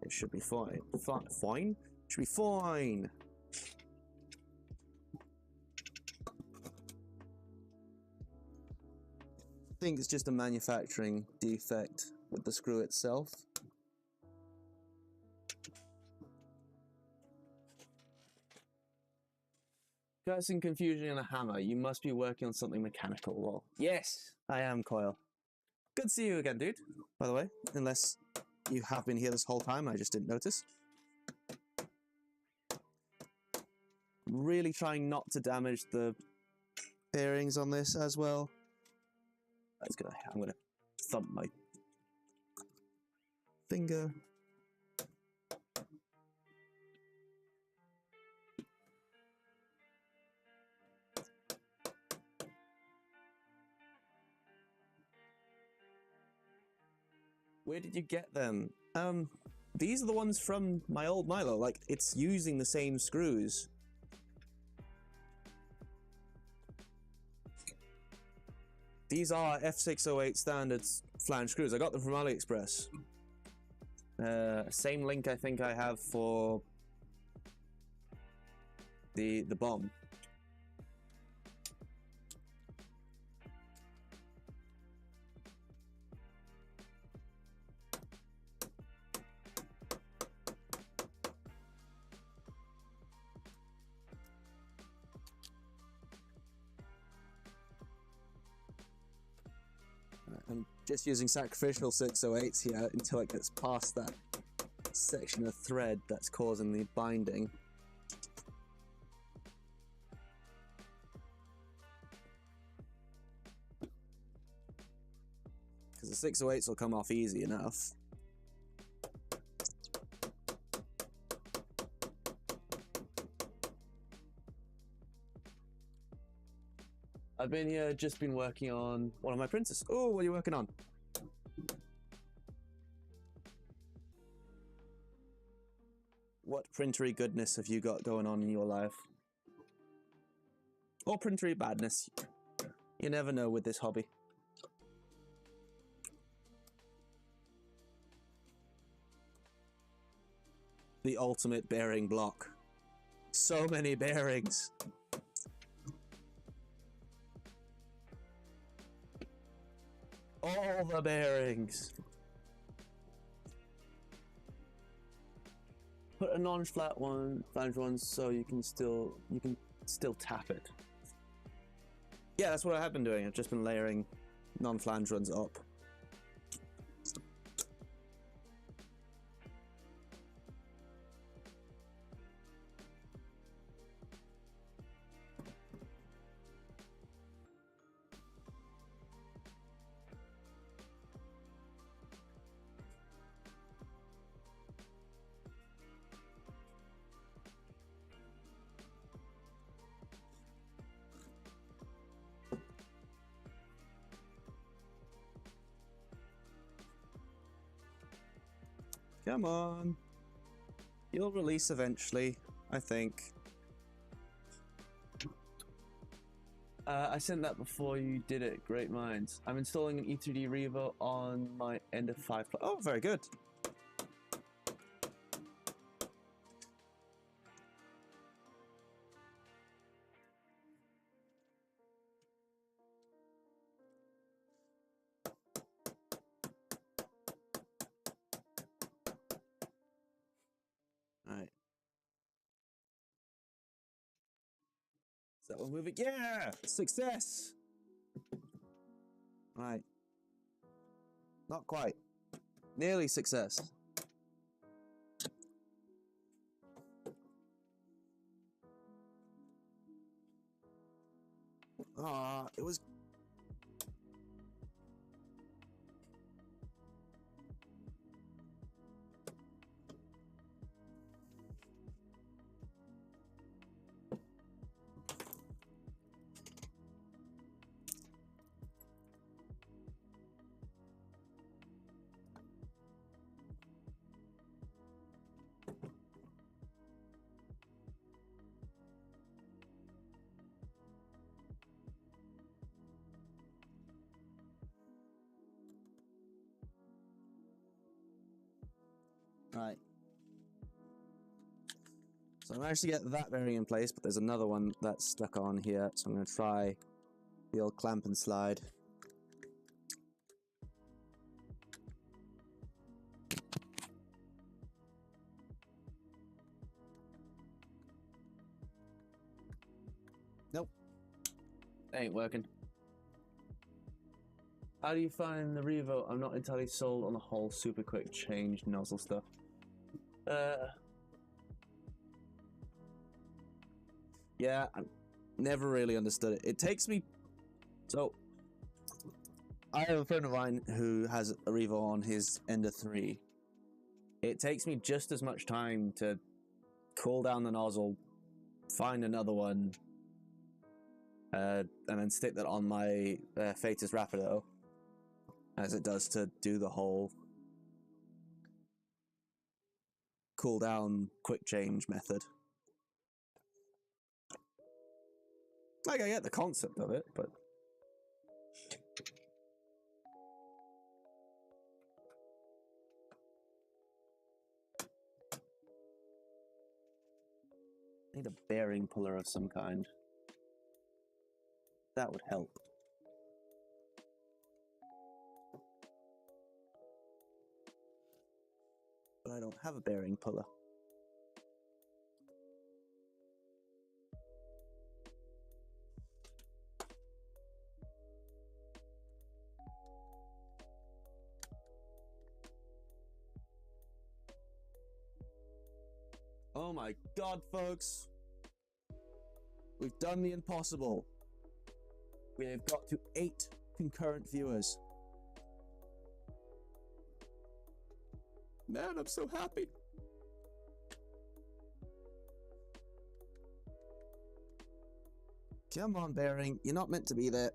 it should be fine. Fine? Should be fine. I think it's just a manufacturing defect with the screw itself. Causing confusion in a hammer. You must be working on something mechanical. Well, yes, I am, Coil. Good to see you again, dude. By the way, unless you have been here this whole time, I just didn't notice. Really trying not to damage the bearings on this as well. I'm gonna thump my finger. Where did you get them? These are the ones from my old Milo. Like, it's using the same screws. These are F608 standards flange screws. I got them from AliExpress. Same link I think I have for the bomb. I'm just using sacrificial 608s here until it gets past that section of thread that's causing the binding. Because the 608s will come off easy enough. I've been here, just been working on one of my printers. Oh, what are you working on? What printery goodness have you got going on in your life? Or printery badness? You never know with this hobby. The ultimate bearing block. So many bearings. All the bearings. Put a non-flat one, flange one, so you can still tap it. Yeah, that's what I have been doing. I've just been layering non-flange ones up. Come on. You'll release eventually, I think. I sent that before you did it. Great minds. I'm installing an E3D Revo on my end of 5. Oh, very good. Alright. Is that one moving? Yeah! Success! Right. Not quite. Nearly success. Ah, it was... Right. So I managed to get that bearing in place, but there's another one that's stuck on here, so I'm going to try the old clamp and slide. Nope. Ain't working. How do you find the Revo? I'm not entirely sold on the whole super quick change nozzle stuff. Yeah, I never really understood it. It takes me... So, I have a friend of mine who has a Revo on his Ender 3. It takes me just as much time to cool down the nozzle, find another one, and then stick that on my Fetus Rapido, as it does to do the whole cool down quick change method. Like, I get the concept of it, but I need a bearing puller of some kind. That would help. But I don't have a bearing puller. Oh my god, folks. We've done the impossible. We have got to 8 concurrent viewers. Man, I'm so happy. Come on, Bearing. You're not meant to be there.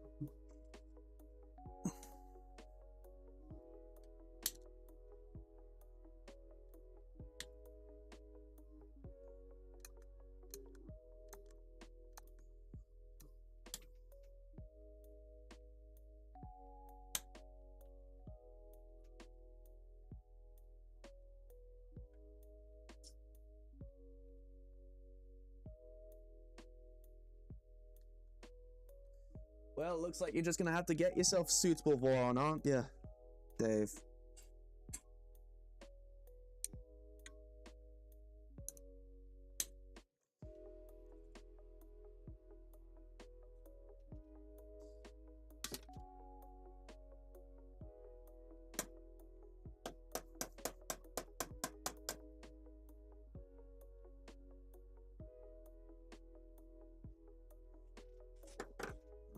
Well, looks like you're just gonna have to get yourself a suitable Voron, aren't you, Dave?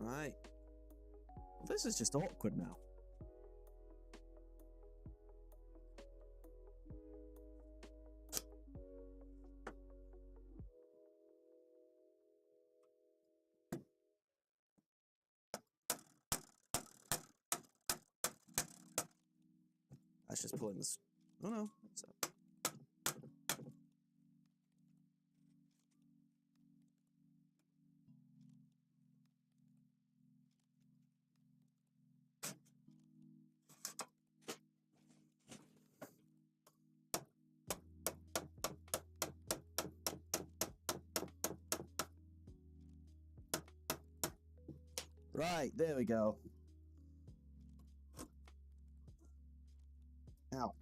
Right. This is just awkward now. That's just pulling this. Oh no. What's up? Right, there we go. Ow.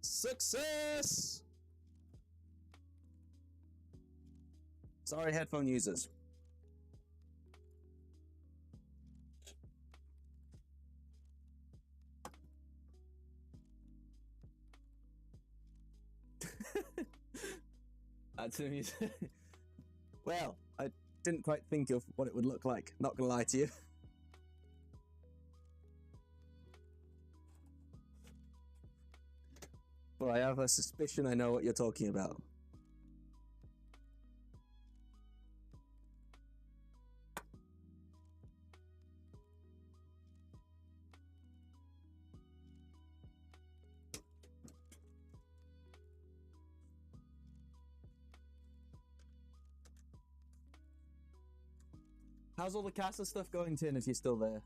Success! Sorry, headphone users. That's amusing. Well, I didn't quite think of what it would look like, not gonna lie to you. But I have a suspicion I know what you're talking about. How's all the Casa stuff going, Tin, if you're still there?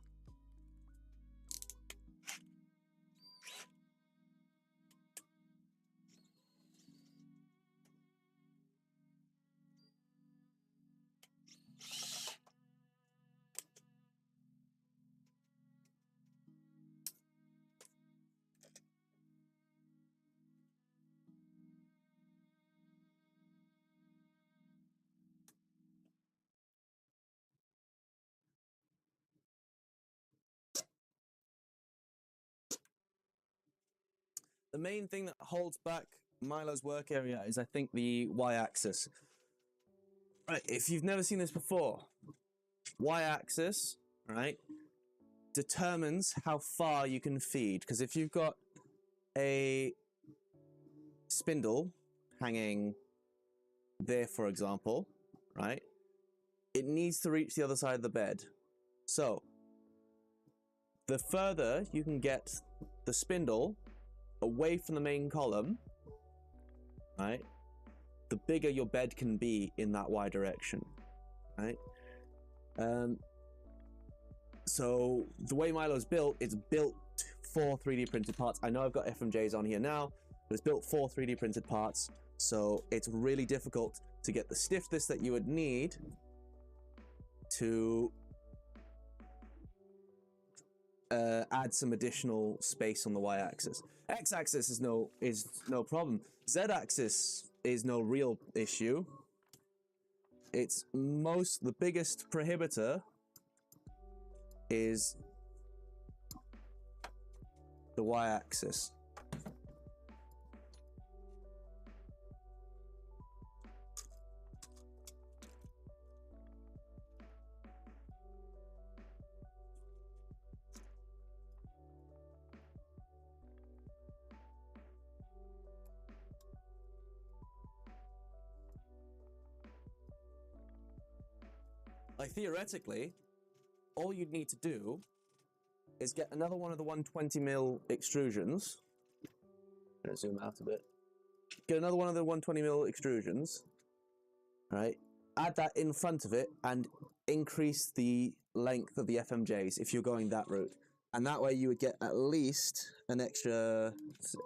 The main thing that holds back Milo's work area is, I think, the y-axis. Right, if you've never seen this before, y-axis, right, determines how far you can feed. Because if you've got a spindle hanging there, for example, right, it needs to reach the other side of the bed. So, the further you can get the spindle away from the main column, right, the bigger your bed can be in that Y direction, right? So the way Milo's built, it's built 4 3D printed parts. I know I've got FMJs on here now, but it's built 4 3D printed parts, so it's really difficult to get the stiffness that you would need to add some additional space on the y-axis. X-axis is no problem. Z-axis is no real issue. It's the biggest prohibitor is the y-axis. Like, theoretically, all you'd need to do is get another one of the 120mm extrusions. I'm gonna zoom out a bit. Get another one of the 120mm extrusions, right? Add that in front of it and increase the length of the FMJs if you're going that route. And that way you would get at least an extra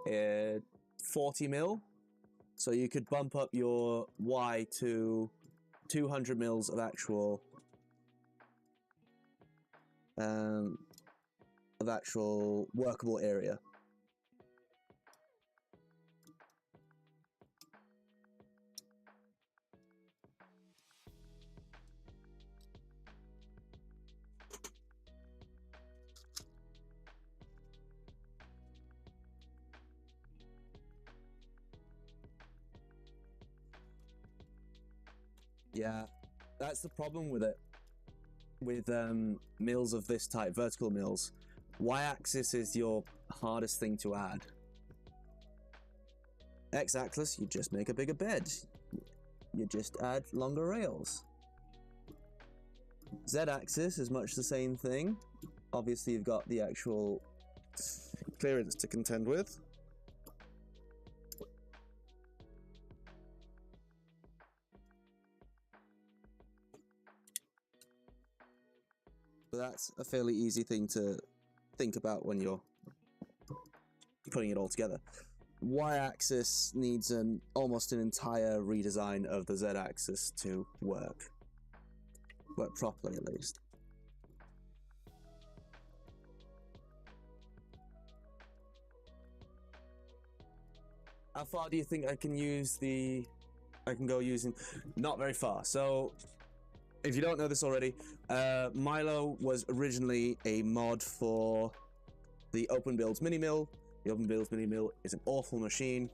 40mm. So you could bump up your Y to 200 mils of actual workable area. Yeah, that's the problem with it. With mills of this type, vertical mills, y-axis is your hardest thing to add. X-axis, you just make a bigger bed. You just add longer rails. Z-axis is much the same thing. Obviously, you've got the actual clearance to contend with. But that's a fairly easy thing to think about when you're putting it all together. Y-axis needs almost an entire redesign of the Z-axis to work properly, at least. How far do you think I can use I can go using? Not very far. So, if you don't know this already, Milo was originally a mod for the Open Builds Mini Mill. The Open Builds Mini Mill is an awful machine.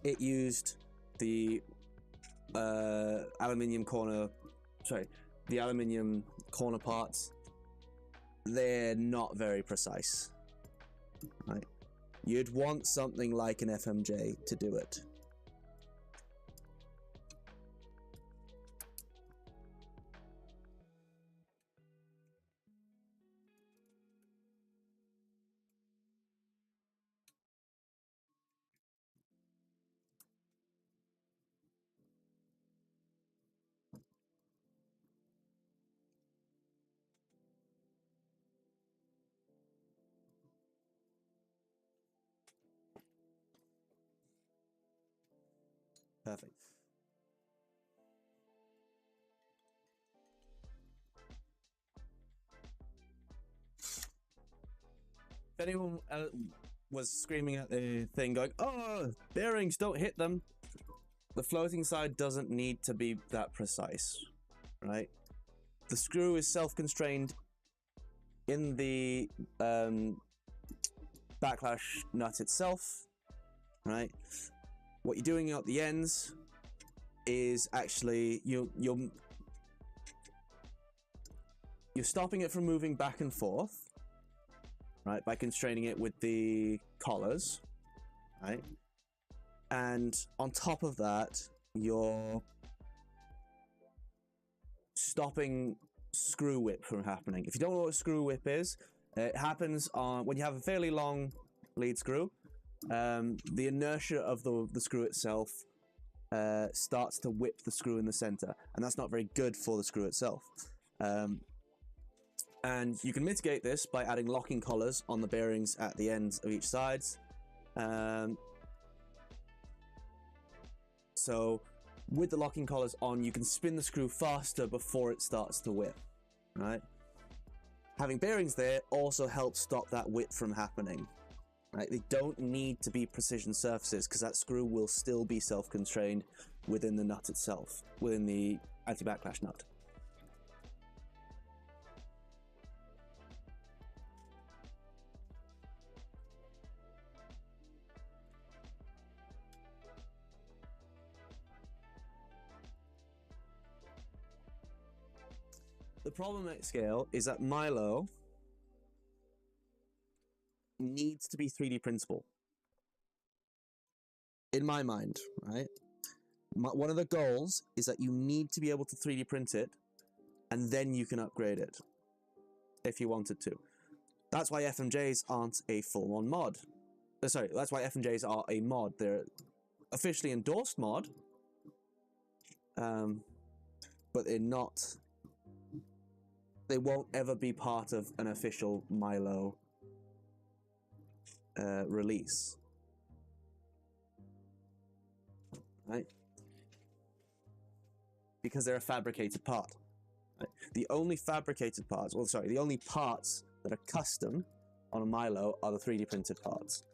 It used the aluminium corner parts. They're not very precise, right? You'd want something like an FMJ to do it. Perfect. If anyone was screaming at the thing going, "Oh, bearings, don't hit them," the floating side doesn't need to be that precise, right? The screw is self-constrained in the backlash nut itself, right? What you're doing at the ends is actually you're stopping it from moving back and forth, right, by constraining it with the collars, right? And on top of that, you're stopping screw whip from happening. If you don't know what a screw whip is, it happens when you have a fairly long lead screw. The inertia of the screw itself starts to whip the screw in the center, and that's not very good for the screw itself. And you can mitigate this by adding locking collars on the bearings at the ends of each side. So with the locking collars on, you can spin the screw faster before it starts to whip, right? Having bearings there also helps stop that whip from happening, right? They don't need to be precision surfaces because that screw will still be self-constrained within the nut itself, within the anti-backlash nut. The problem at scale is that Milo needs to be 3D printable. In my mind, right? One of the goals is that you need to be able to 3D print it, and then you can upgrade it if you wanted to. That's why FMJs aren't a full-on mod. Sorry, that's why FMJs are a mod. They're officially endorsed mod, but they're not. They won't ever be part of an official Milo release, right? Because they're a fabricated part. Right? The only fabricated parts, well, sorry, the only parts that are custom on a Milo are the 3D printed parts.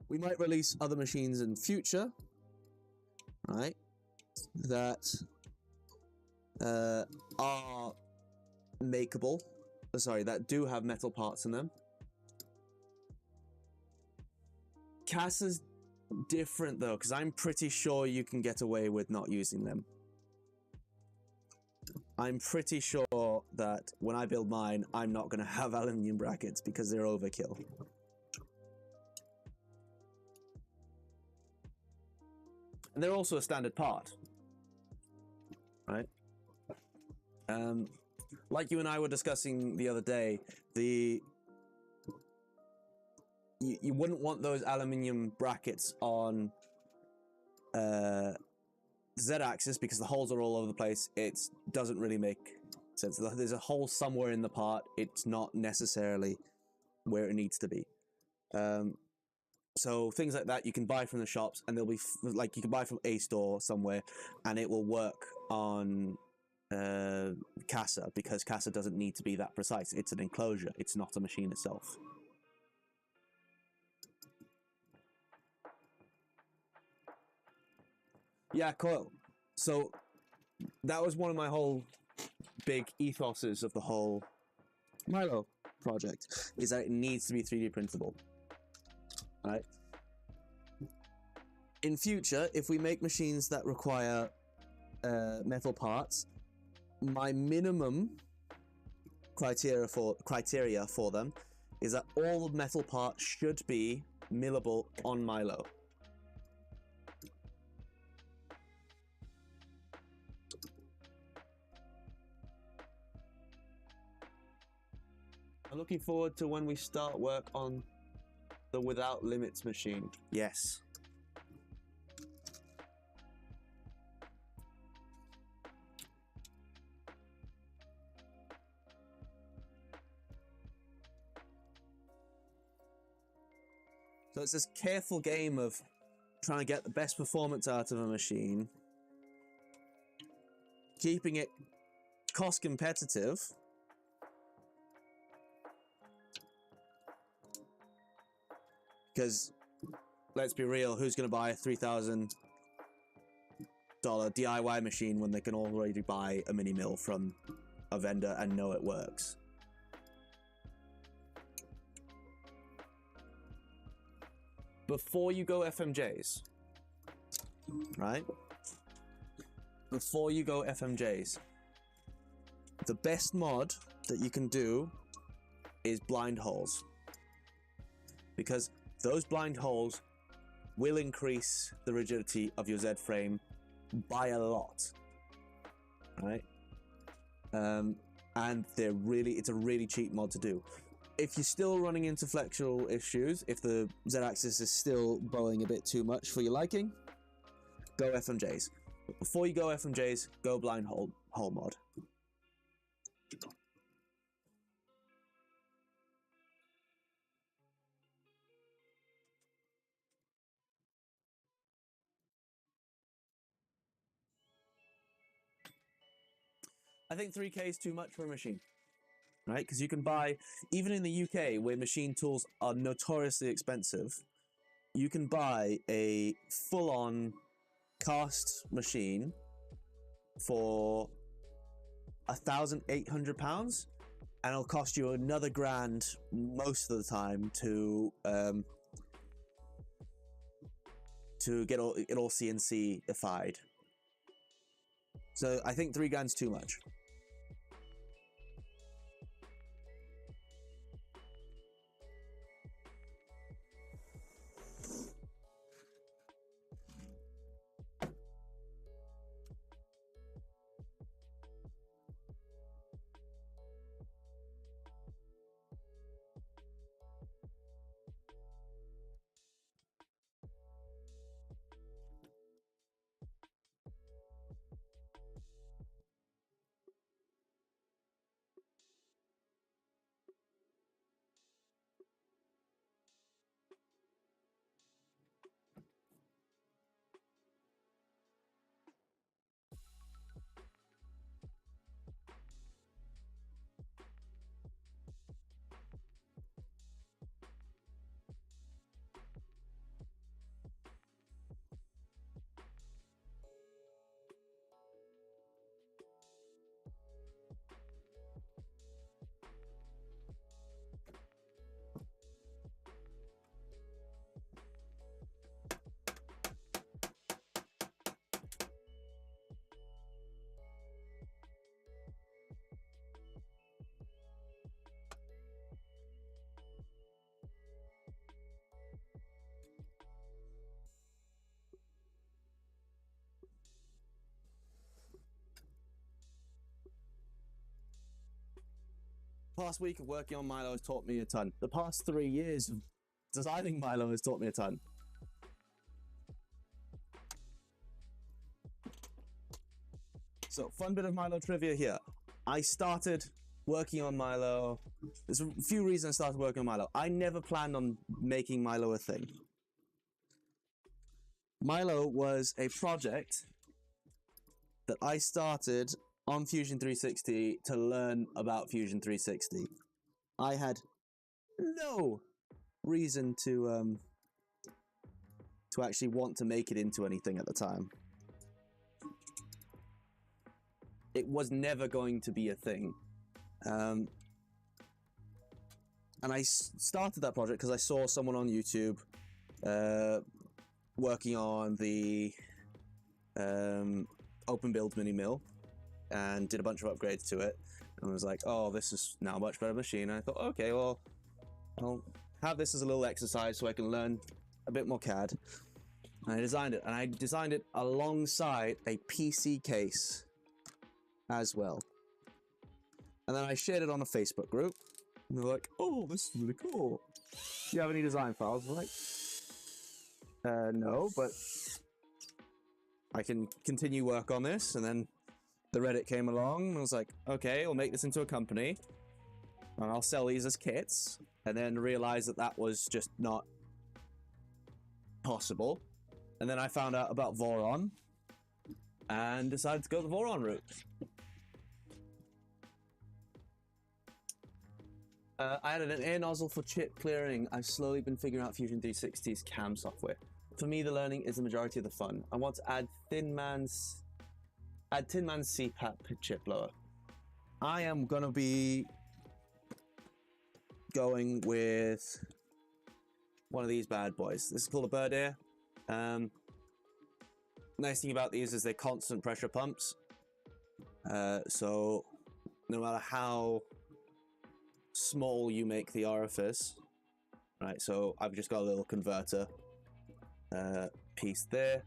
We might release other machines in future, right, that are makeable, sorry, that do have metal parts in them. Casa's different though, because I'm pretty sure you can get away with not using them. I'm pretty sure that when I build mine, I'm not going to have aluminium brackets because they're overkill. And they're also a standard part, right? Like you and I were discussing the other day, you wouldn't want those aluminium brackets on Z-axis because the holes are all over the place. It doesn't really make sense. There's a hole somewhere in the part. It's not necessarily where it needs to be. So things like that you can buy from the shops, and they'll be like you can buy from a store somewhere, and it will work on Casa because Casa doesn't need to be that precise. It's an enclosure. It's not a machine itself. Yeah, coil. So that was one of my whole big ethoses of the whole Milo project, is that it needs to be 3D printable. Right. In future, if we make machines that require metal parts, my minimum criteria for them is that all the metal parts should be millable on Milo. I'm looking forward to when we start work on the without limits machine. Yes. So it's this careful game of trying to get the best performance out of a machine, keeping it cost competitive, because let's be real, who's going to buy a $3,000 DIY machine when they can already buy a mini mill from a vendor and know it works? Before you go FMJs, right? Before you go FMJs, the best mod that you can do is blind holes, because those blind holes will increase the rigidity of your Z frame by a lot, right? And it's a really cheap mod to do. If you're still running into flexural issues, if the Z-axis is still bowing a bit too much for your liking, go FMJs. But before you go FMJs, go blind hole mod. I think 3K is too much for a machine, right? Because you can buy, even in the UK, where machine tools are notoriously expensive, you can buy a full-on cast machine for £1,800, and it'll cost you another grand most of the time to get it all CNC-ified. So I think 3 grand's too much. Past week of working on Milo has taught me a ton. The past 3 years of designing Milo has taught me a ton. So, fun bit of Milo trivia here. I started working on Milo. There's a few reasons I started working on Milo. I never planned on making Milo a thing. Milo was a project that I started on Fusion 360 to learn about Fusion 360. I had no reason to actually want to make it into anything at the time. It was never going to be a thing. And I started that project because I saw someone on YouTube working on the open build mini mill and did a bunch of upgrades to it. And I was like, oh, this is now a much better machine. And I thought, okay, well, I'll have this as a little exercise so I can learn a bit more CAD. And I designed it. And I designed it alongside a PC case as well. And then I shared it on a Facebook group. And they're like, oh, this is really cool. Do you have any design files? I'm like, no, but I can continue work on this. And then the Reddit came along and I was like, okay, I'll make this into a company and I'll sell these as kits, and then realized that that was just not possible. And then I found out about Voron and decided to go the Voron route. I added an air nozzle for chip clearing. I've slowly been figuring out Fusion 360's CAM software. For me, the learning is the majority of the fun. I want to add Tin Man's CPAP chip blower. I am gonna be going with one of these bad boys. This is called a Bird Air. Nice thing about these is they're constant pressure pumps. So no matter how small you make the orifice, right? So I've just got a little converter piece there.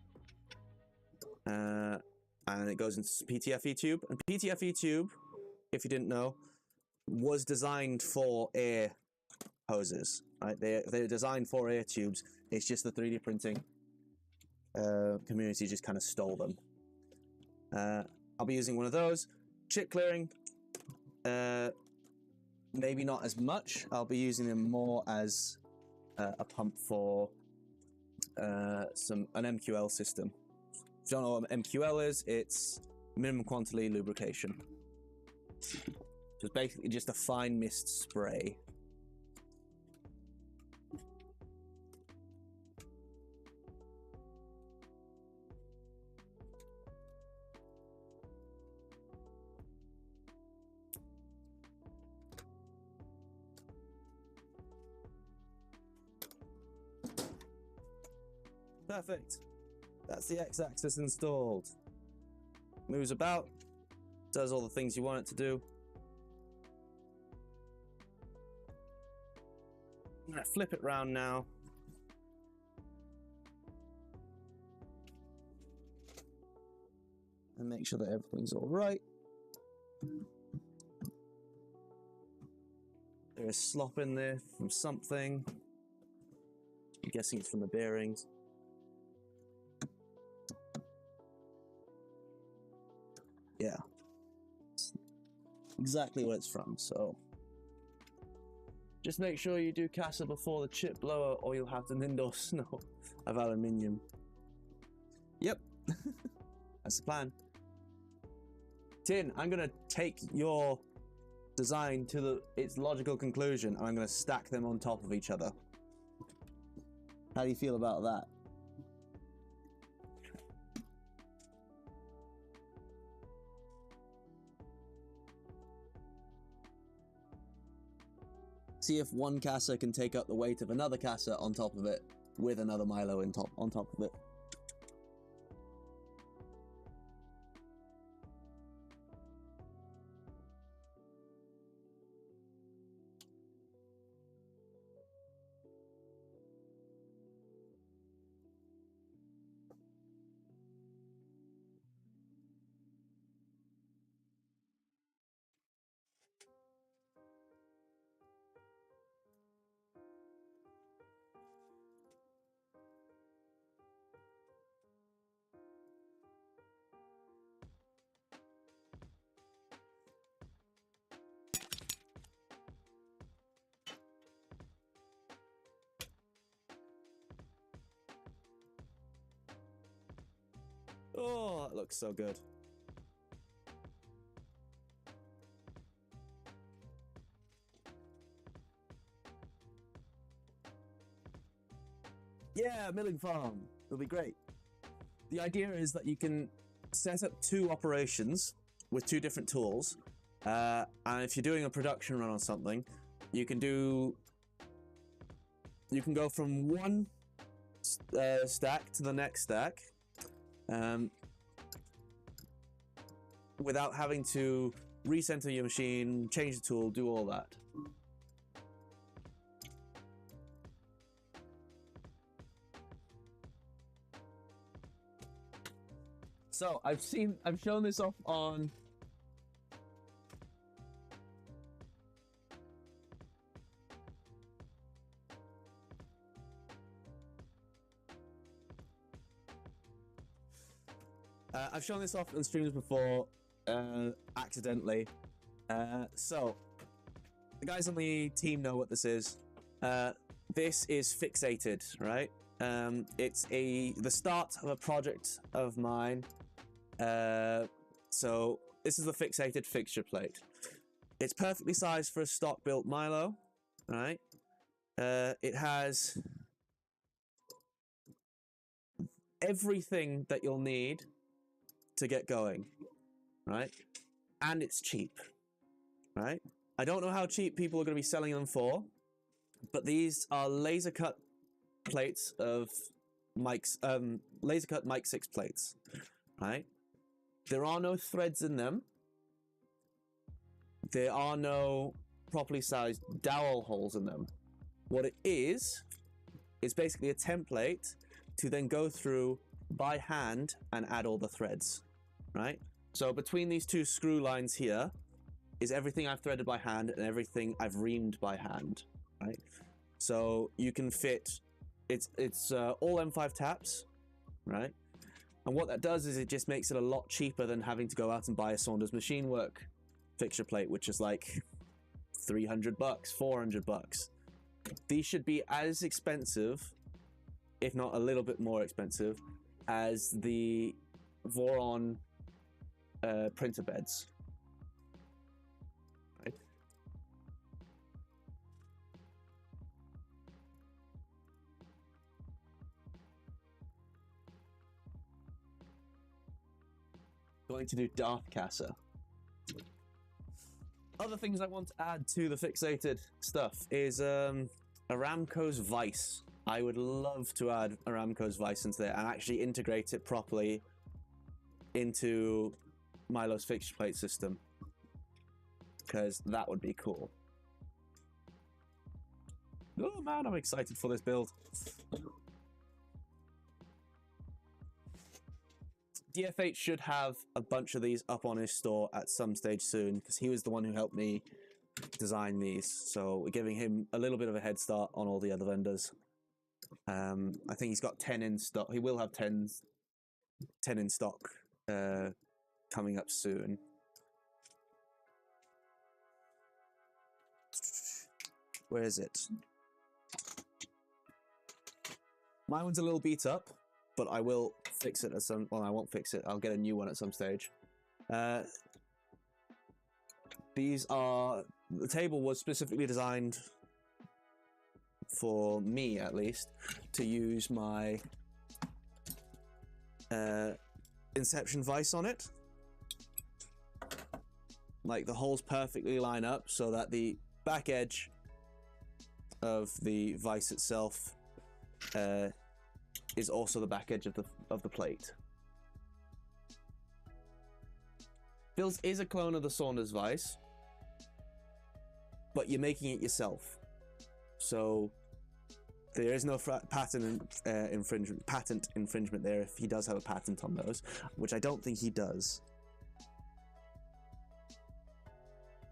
And it goes into PTFE tube. And PTFE tube, if you didn't know, was designed for air hoses. Right? They're designed for air tubes. It's just the 3D printing community just kind of stole them. I'll be using one of those. Chip clearing, maybe not as much. I'll be using them more as a pump for an MQL system. If you don't know what MQL is, it's minimum quantity lubrication. So it's basically just a fine mist spray. Perfect. That's the X-axis installed. Moves about, does all the things you want it to do. I'm gonna flip it round now. And make sure that everything's all right. There is slop in there from something. I'm guessing it's from the bearings. Yeah, exactly what it's from. So just make sure you do CASA before the chip blower, or you'll have an indoor snow of aluminium. Yep, that's the plan. Tin, I'm gonna take your design to its logical conclusion, and I'm gonna stack them on top of each other. How do you feel about that? See if one CASA can take up the weight of another CASA on top of it, with another Milo on top of it. Oh, that looks so good. Yeah, milling farm. It'll be great. The idea is that you can set up 2 operations with 2 different tools. And if you're doing a production run on something, you can go from one stack to the next stack without having to recenter your machine, change the tool, do all that. So I've shown this off on I've shown this off on streams before, accidentally. So the guys on the team know what this is. This is fixated, right? It's the start of a project of mine. So this is the fixated fixture plate. It's perfectly sized for a stock built Milo, right? It has everything that you'll need to get going, right? And it's cheap, right? I don't know how cheap people are going to be selling them for, but these are laser cut plates of mics, laser cut mic 6 plates, right? There are no threads in them. There are no properly sized dowel holes in them. What it is basically a template to then go through by hand and add all the threads, right? So between these 2 screw lines here is everything I've threaded by hand and everything I've reamed by hand, right? So you can fit, it's all M5 taps, right? And what that does is it just makes it a lot cheaper than having to go out and buy a Saunders Machine Work fixture plate, which is like $300, $400. These should be as expensive, if not a little bit more expensive, as the Voron printer beds. Right? Going to do Darthcaster. Other things I want to add to the fixated stuff is Aramco's Vice. I would love to add Aramco's Vice into there and actually integrate it properly into Milo's fixture plate system, because that would be cool. Oh man, I'm excited for this build. DFH should have a bunch of these up on his store at some stage soon, because he was the one who helped me design these. So we're giving him a little bit of a head start on all the other vendors. I think he's got 10 in stock. He will have 10 in stock coming up soon. Where is it? My one's a little beat up, but I will fix it at some... Well, I won't fix it. I'll get a new one at some stage. These are... The table was specifically designed for me, at least, to use my Inception Vice on it. Like, the holes perfectly line up so that the back edge of the Vice itself is also the back edge of the plate. Bill's is a clone of the Saunders Vice, but you're making it yourself. So there is no patent infringement there if he does have a patent on those, which I don't think he does.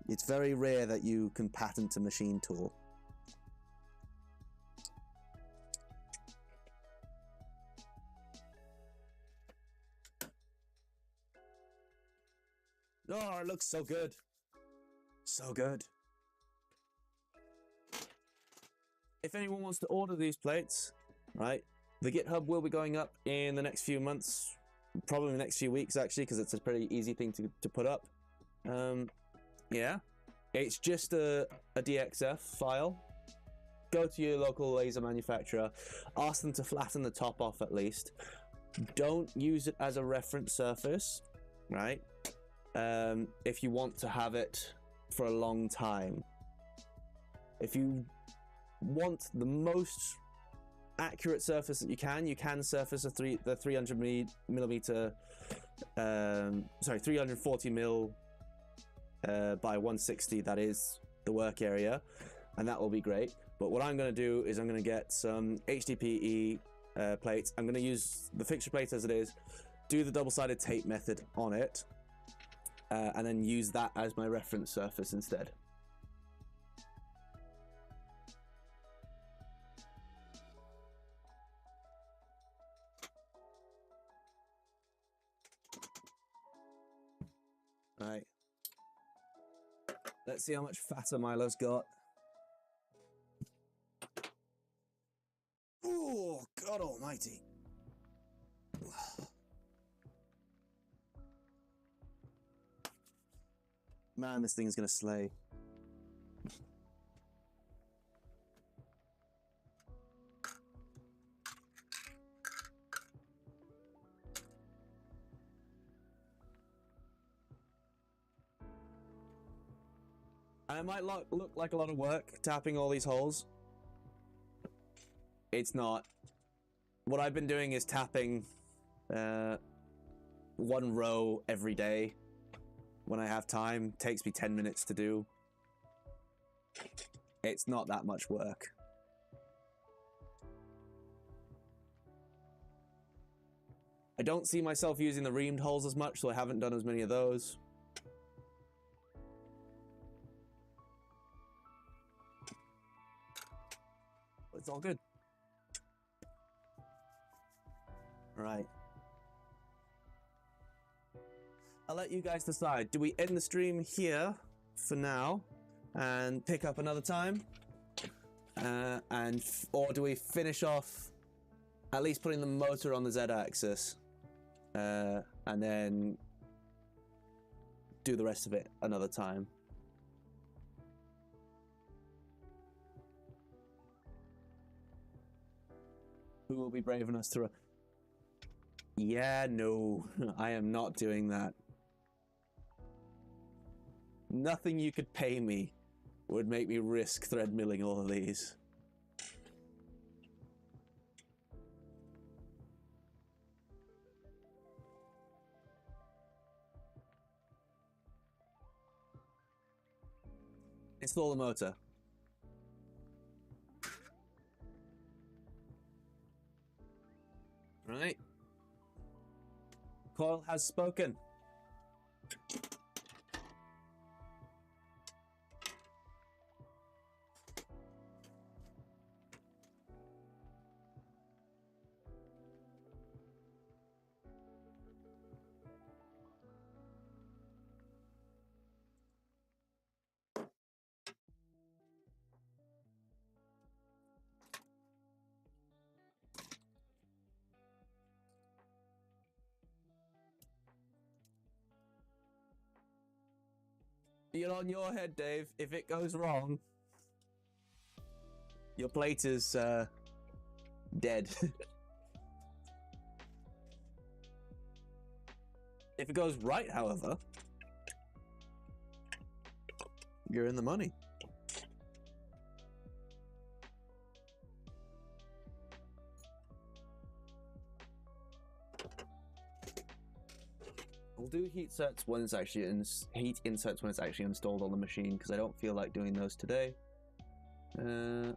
It's very rare that you can patent a machine tool. Oh, it looks so good. So good. If anyone wants to order these plates, right, the GitHub will be going up in the next few months, probably the next few weeks actually, because it's a pretty easy thing to put up. Yeah, it's just a DXF file. Go to your local laser manufacturer, ask them to flatten the top off at least. Don't use it as a reference surface, right? If you want to have it for a long time. If you want the most accurate surface that you can surface the 300 millimeter, 340 mil by 160. That is the work area, and that will be great. But what I'm going to do is I'm going to get some HDPE plates. I'm going to use the fixture plate as it is, do the double-sided tape method on it, and then use that as my reference surface instead. Right. Let's see how much fatter Milo's got. Oh, God almighty. Man, this thing is going to slay. And it might look like a lot of work tapping all these holes. It's not. What I've been doing is tapping one row every day when I have time. Takes me 10 minutes to do. It's not that much work. I don't see myself using the reamed holes as much, so I haven't done as many of those. It's all good. Right. I'll let you guys decide. Do we end the stream here for now and pick up another time? Or do we finish off at least putting the motor on the Z-axis and then do the rest of it another time? Who will be brave enough to... Yeah, no, I am not doing that. Nothing you could pay me would make me risk thread milling all of these. Install the motor. Right. Coil has spoken. You're on your head, Dave. If it goes wrong, your plate is dead. If it goes right, however, you're in the money. We'll do heat inserts when it's actually installed on the machine, because I don't feel like doing those today. Need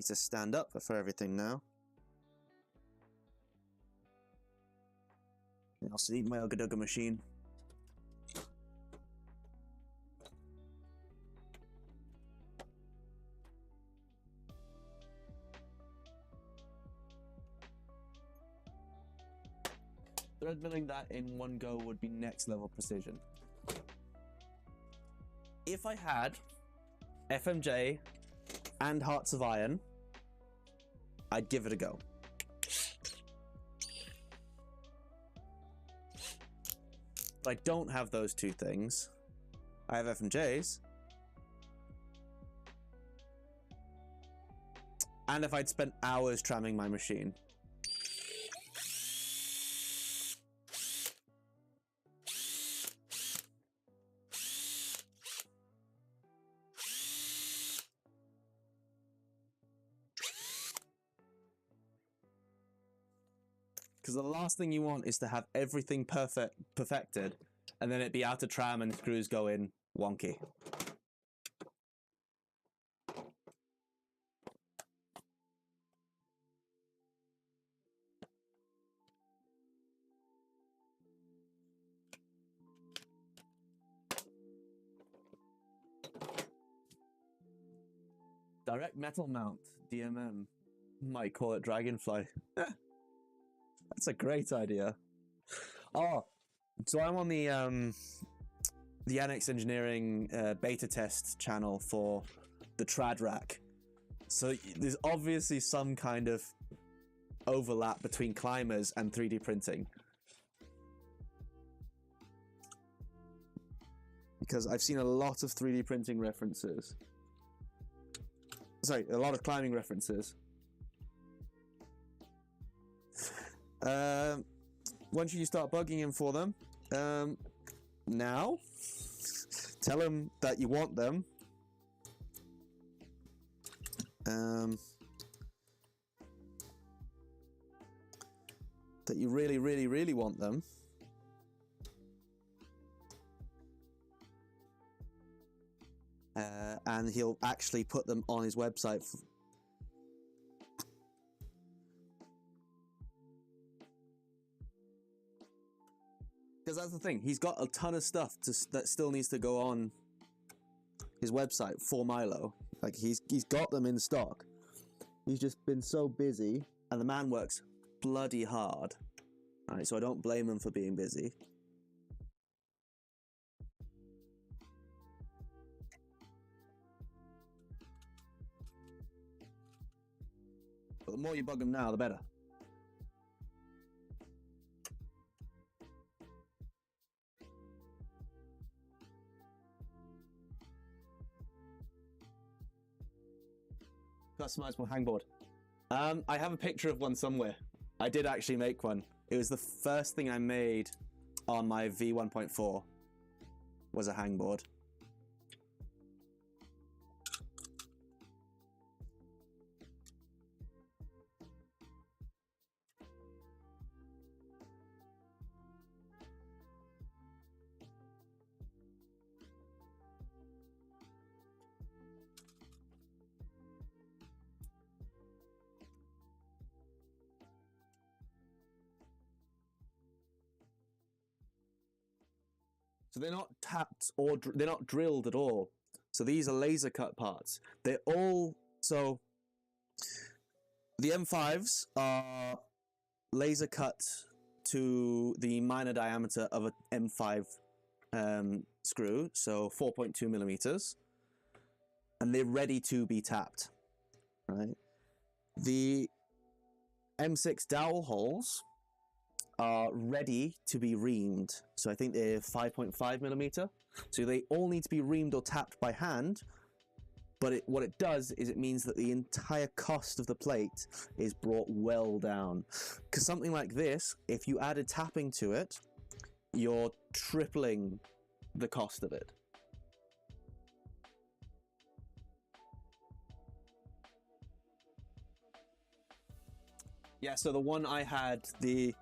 to stand up for everything now. I also need my Ugga machine. Thread milling that in one go would be next level precision. If I had FMJ and Hearts of Iron, I'd give it a go. But I don't have those two things. I have FMJs. And if I'd spent hours tramming my machine. Because the last thing you want is to have everything perfected, and then it be out of tram and screws go in wonky. Direct metal mount, DMM. Might call it Dragonfly. That's a great idea. Oh, so I'm on the Annex Engineering beta test channel for the trad rack. So there's obviously some kind of overlap between climbers and 3D printing. Because I've seen a lot of 3D printing references. Sorry, a lot of climbing references. When should you start bugging him for them? Now. Tell him that you want them. That you really, really, really want them. And he'll actually put them on his website. Because that's the thing, he's got a ton of stuff that still needs to go on his website for Milo. Like he's got them in stock. He's just been so busy, and the man works bloody hard. All right, so I don't blame him for being busy. But the more you bug him now, the better. Customizable hangboard. I have a picture of one somewhere. I did actually make one. It was the first thing I made on my V1.4 was a hangboard. So they're not tapped or they're not drilled at all. So these are laser cut parts. They're all, so the M5s are laser cut to the minor diameter of an M5 screw, so 4.2 millimeters, and they're ready to be tapped, right? The M6 dowel holes are ready to be reamed. So I think they're 5.5 millimeter. So they all need to be reamed or tapped by hand. But what it does is it means that the entire cost of the plate is brought well down. Because something like this, if you added tapping to it, you're tripling the cost of it. Yeah, so the one I had, the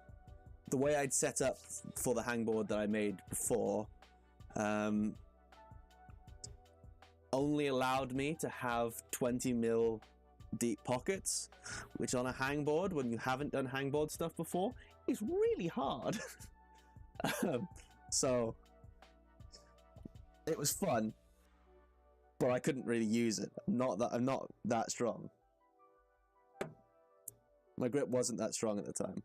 way I'd set up for the hangboard that I made before only allowed me to have 20 mil deep pockets, which on a hangboard, when you haven't done hangboard stuff before, is really hard. So it was fun, but I couldn't really use it. I'm not that strong. My grip wasn't that strong at the time.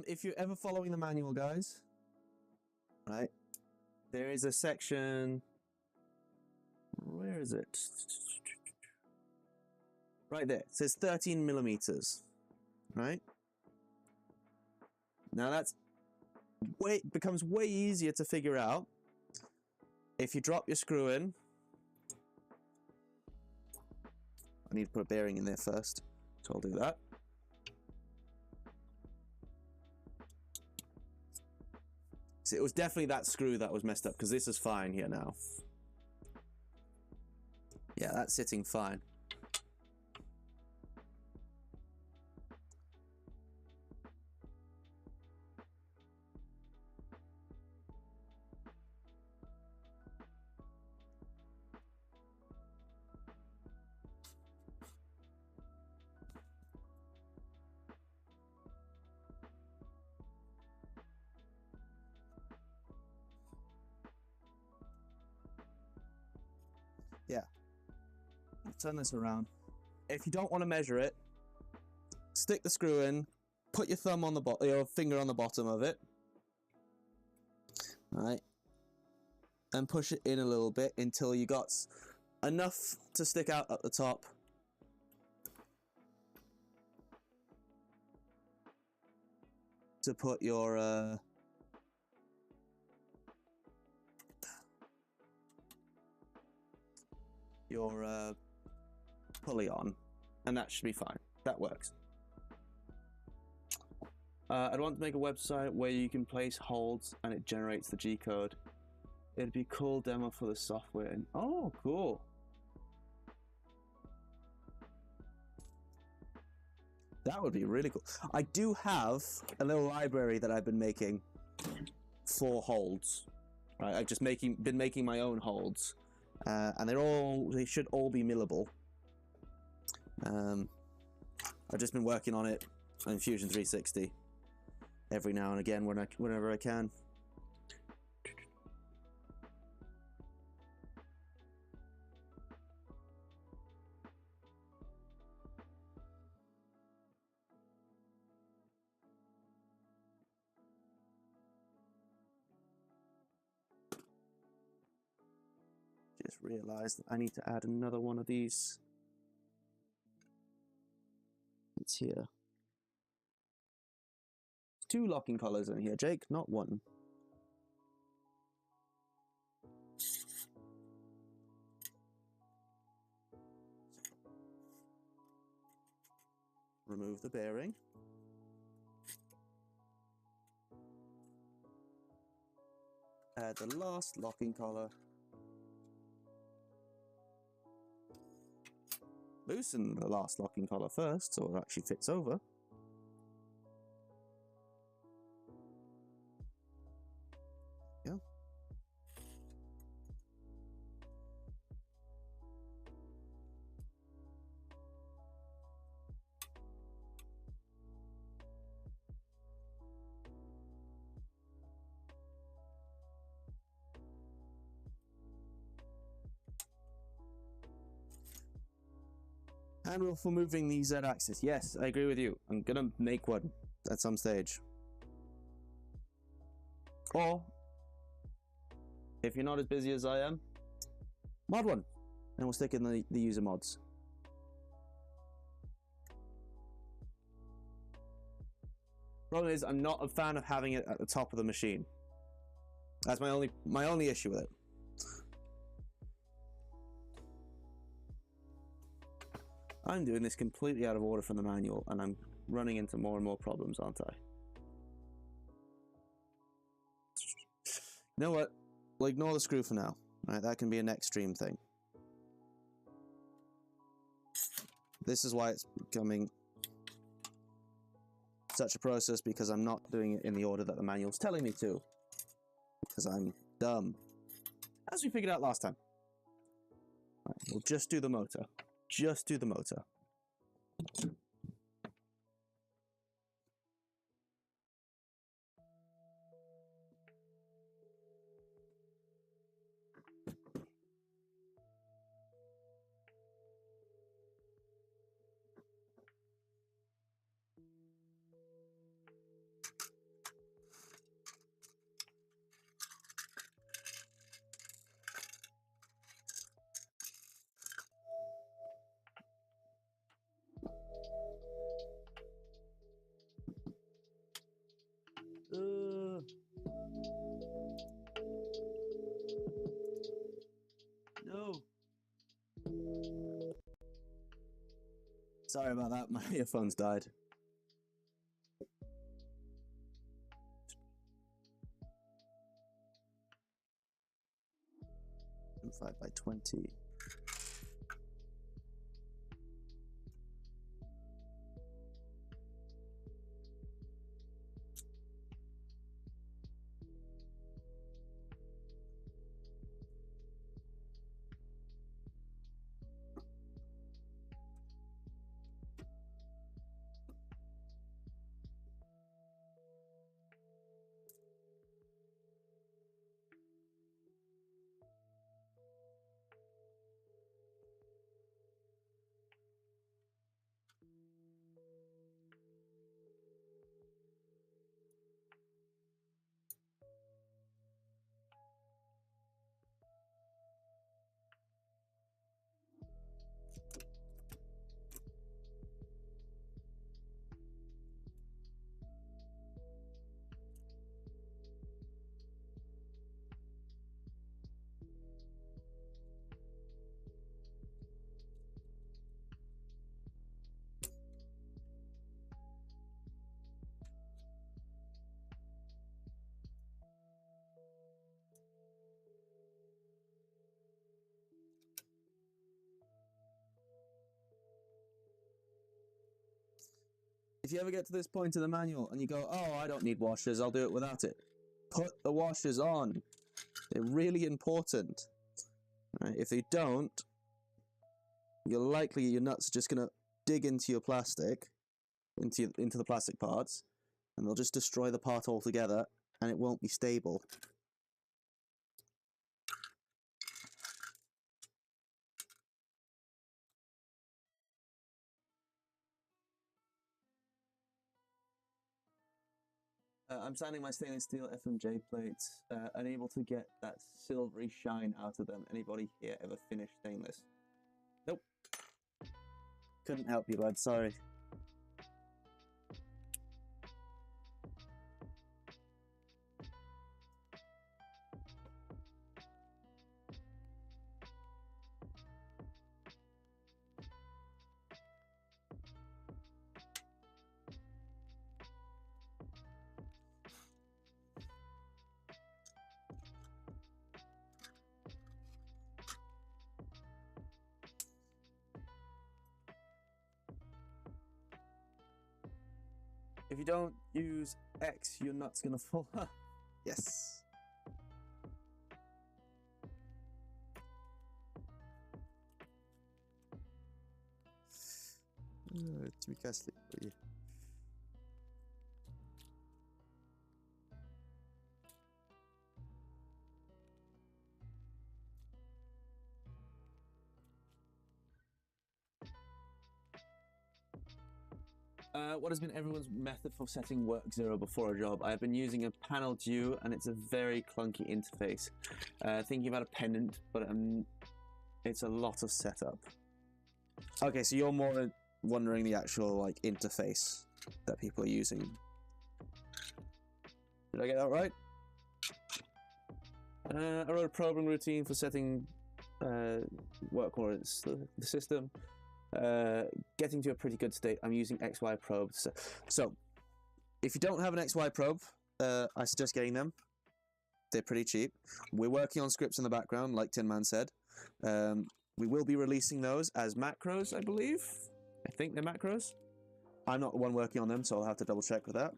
If you're ever following the manual, guys, right, there is a section, where is it? Right there, it says 13 millimeters, right? Now that's becomes way easier to figure out if you drop your screw in. I need to put a bearing in there first, so I'll do that. So it was definitely that screw that was messed up, because this is fine here now. Yeah, that's sitting fine. Yeah. Turn this around. If you don't want to measure it, stick the screw in, put your thumb on the your finger on the bottom of it, right, and push it in a little bit until you got enough to stick out at the top. . . . . . . . . . . . . . . . . . . . . . . . . . . . . . . . . . . . . . . . . . . . . . . . . . . . . . . . . . . . . . . . . . . . . . . . . . . . . . . . . . . . . . . . . . . . . . . . . . . . . . . . . . . . . . . . . . . . . . . . . . . . . . . . . . . . . . . . . . . . . . . . . . . . . . . . . . . . . . . . . . . . . . . . . . . . . . . . . . . . . . . . . . . . . . . . . . . . . . . . . . . . . . . . . . . . . . . . . . . . . . . . . . . . . . . . . . . . . . . . . . . . . . . . . . . . . . . . . . . . . . . . . . . to put your pulley on, and that should be fine. That works. I'd want to make a website where you can place holds and it generates the G code. It'd be a cool demo for the software. And oh, cool. That would be really cool. I do have a little library that I've been making for holds. Right, I've just been making my own holds, and they should all be millable. I've just been working on it in Fusion 360 every now and again whenever I can. Just realized that I need to add another one of these. It's here. 2 locking collars in here, Jake, not 1. Remove the bearing. Add the last locking collar. Loosen the last locking collar first, so it actually fits over. Yeah. And for moving the Z-axis. Yes, I agree with you. I'm gonna make one at some stage. Or, if you're not as busy as I am, mod one. And we'll stick in the user mods. Problem is, I'm not a fan of having it at the top of the machine. That's my only issue with it. I'm doing this completely out of order from the manual, and I'm running into more and more problems, aren't I? You know what? We'll ignore the screw for now. Right, that can be a next stream thing. This is why it's becoming such a process, because I'm not doing it in the order that the manual's telling me to. Because I'm dumb. As we figured out last time. Right, we'll just do the motor. Just do the motor. No. Sorry about that, my earphones died. 5 by 20. if you ever get to this point in the manual and you go, oh, I don't need washers, I'll do it without it. Put the washers on. They're really important. Right? If they don't, you're likely your nuts are just going to dig into your plastic, into the plastic parts, and they'll just destroy the part altogether, and it won't be stable. I'm sanding my stainless steel FMJ plates, unable to get that silvery shine out of them. Anybody here ever finished stainless? Nope. Couldn't help you, bud. Sorry. If you don't use X, your nut's gonna fall. Yes. What has been everyone's method for setting work 0 before a job? I have been using a panel due, and it's a very clunky interface. Thinking about a pendant, but it's a lot of setup. Okay, so you're more wondering the actual like interface that people are using. Did I get that right? I wrote a probing routine for setting work orders, the system. Getting to a pretty good state. I'm using XY probes. So if you don't have an XY probe, I suggest getting them. They're pretty cheap. We're working on scripts in the background, like Tin Man said. We will be releasing those as macros, I believe. I think they're macros. I'm not the one working on them, so I'll have to double check with that.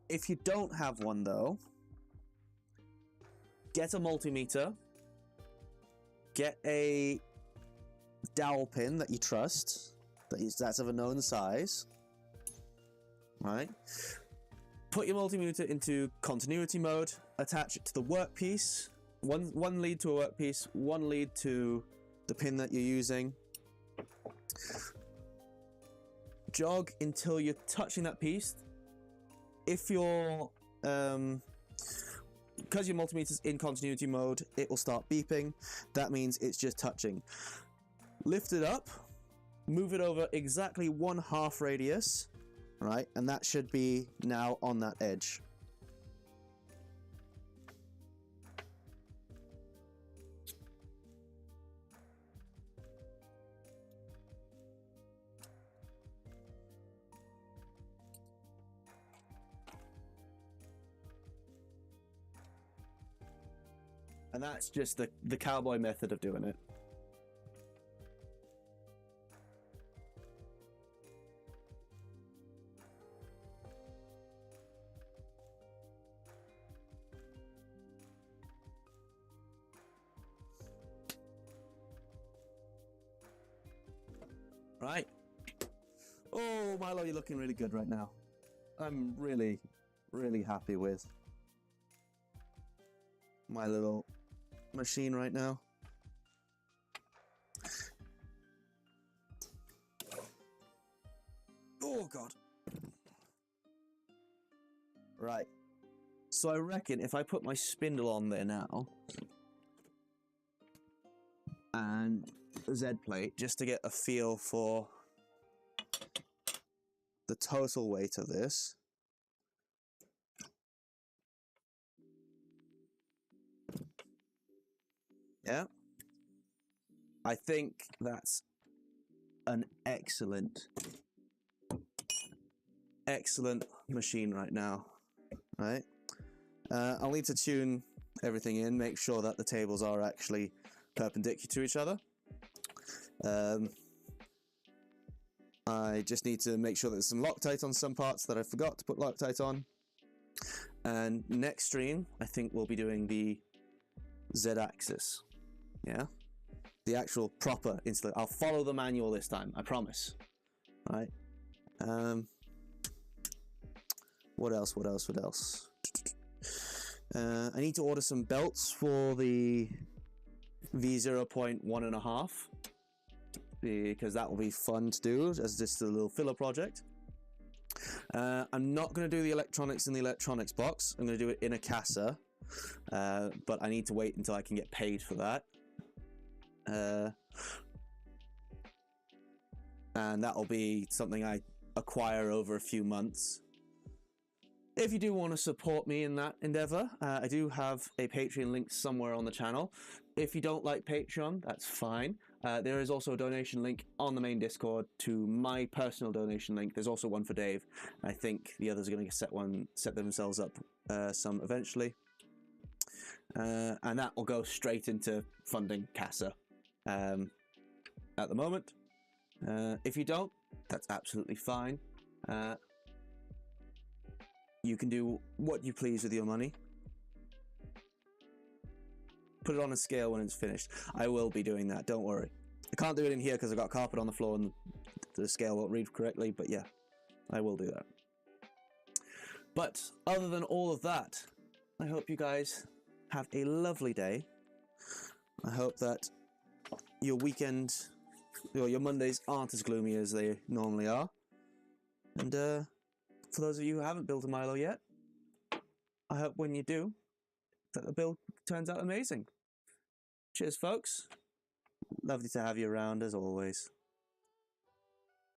If you don't have one, though, get a multimeter. Get a dowel pin that you trust, that's of a known size, right? Put your multimeter into continuity mode, attach it to the workpiece, one lead to a workpiece, one lead to the pin that you're using. Jog until you're touching that piece. If you're because your multimeter's in continuity mode, it will start beeping. That means it's just touching. Lift it up, move it over exactly 1/2 radius, right? And that should be now on that edge. And that's just the cowboy method of doing it. Right. Oh, Milo, you're looking really good right now. I'm really, really happy with my little machine right now. Oh god. Right. So I reckon if I put my spindle on there now and the Z plate just to get a feel for the total weight of this. Yeah, I think that's an excellent machine right now, right? I'll need to tune everything in, make sure that the tables are actually perpendicular to each other. I just need to make sure that there's some Loctite on some parts that I forgot to put Loctite on. And next stream, I think we'll be doing the Z-axis. Yeah? The actual proper installation. I'll follow the manual this time, I promise. All right? What else? I need to order some belts for the V1.5 because that will be fun to do as just a little filler project. I'm not going to do the electronics in the electronics box. I'm going to do it in a casa, but I need to wait until I can get paid for that. And that will be something I acquire over a few months. If you do want to support me in that endeavor, I do have a Patreon link somewhere on the channel. If you don't like Patreon, that's fine. There is also a donation link on the main Discord to my personal donation link. There's also one for Dave. I think the others are going to set themselves up some eventually. And that will go straight into funding CASA at the moment. If you don't, that's absolutely fine. You can do what you please with your money. Put it on a scale when it's finished. I will be doing that, don't worry. I can't do it in here because I've got carpet on the floor and the scale won't read correctly, but yeah, I will do that. But other than all of that, I hope you guys have a lovely day. I hope that your weekend, or your Mondays aren't as gloomy as they normally are. And for those of you who haven't built a Milo yet, I hope when you do, that the build turns out amazing. Cheers, folks. Lovely to have you around as always.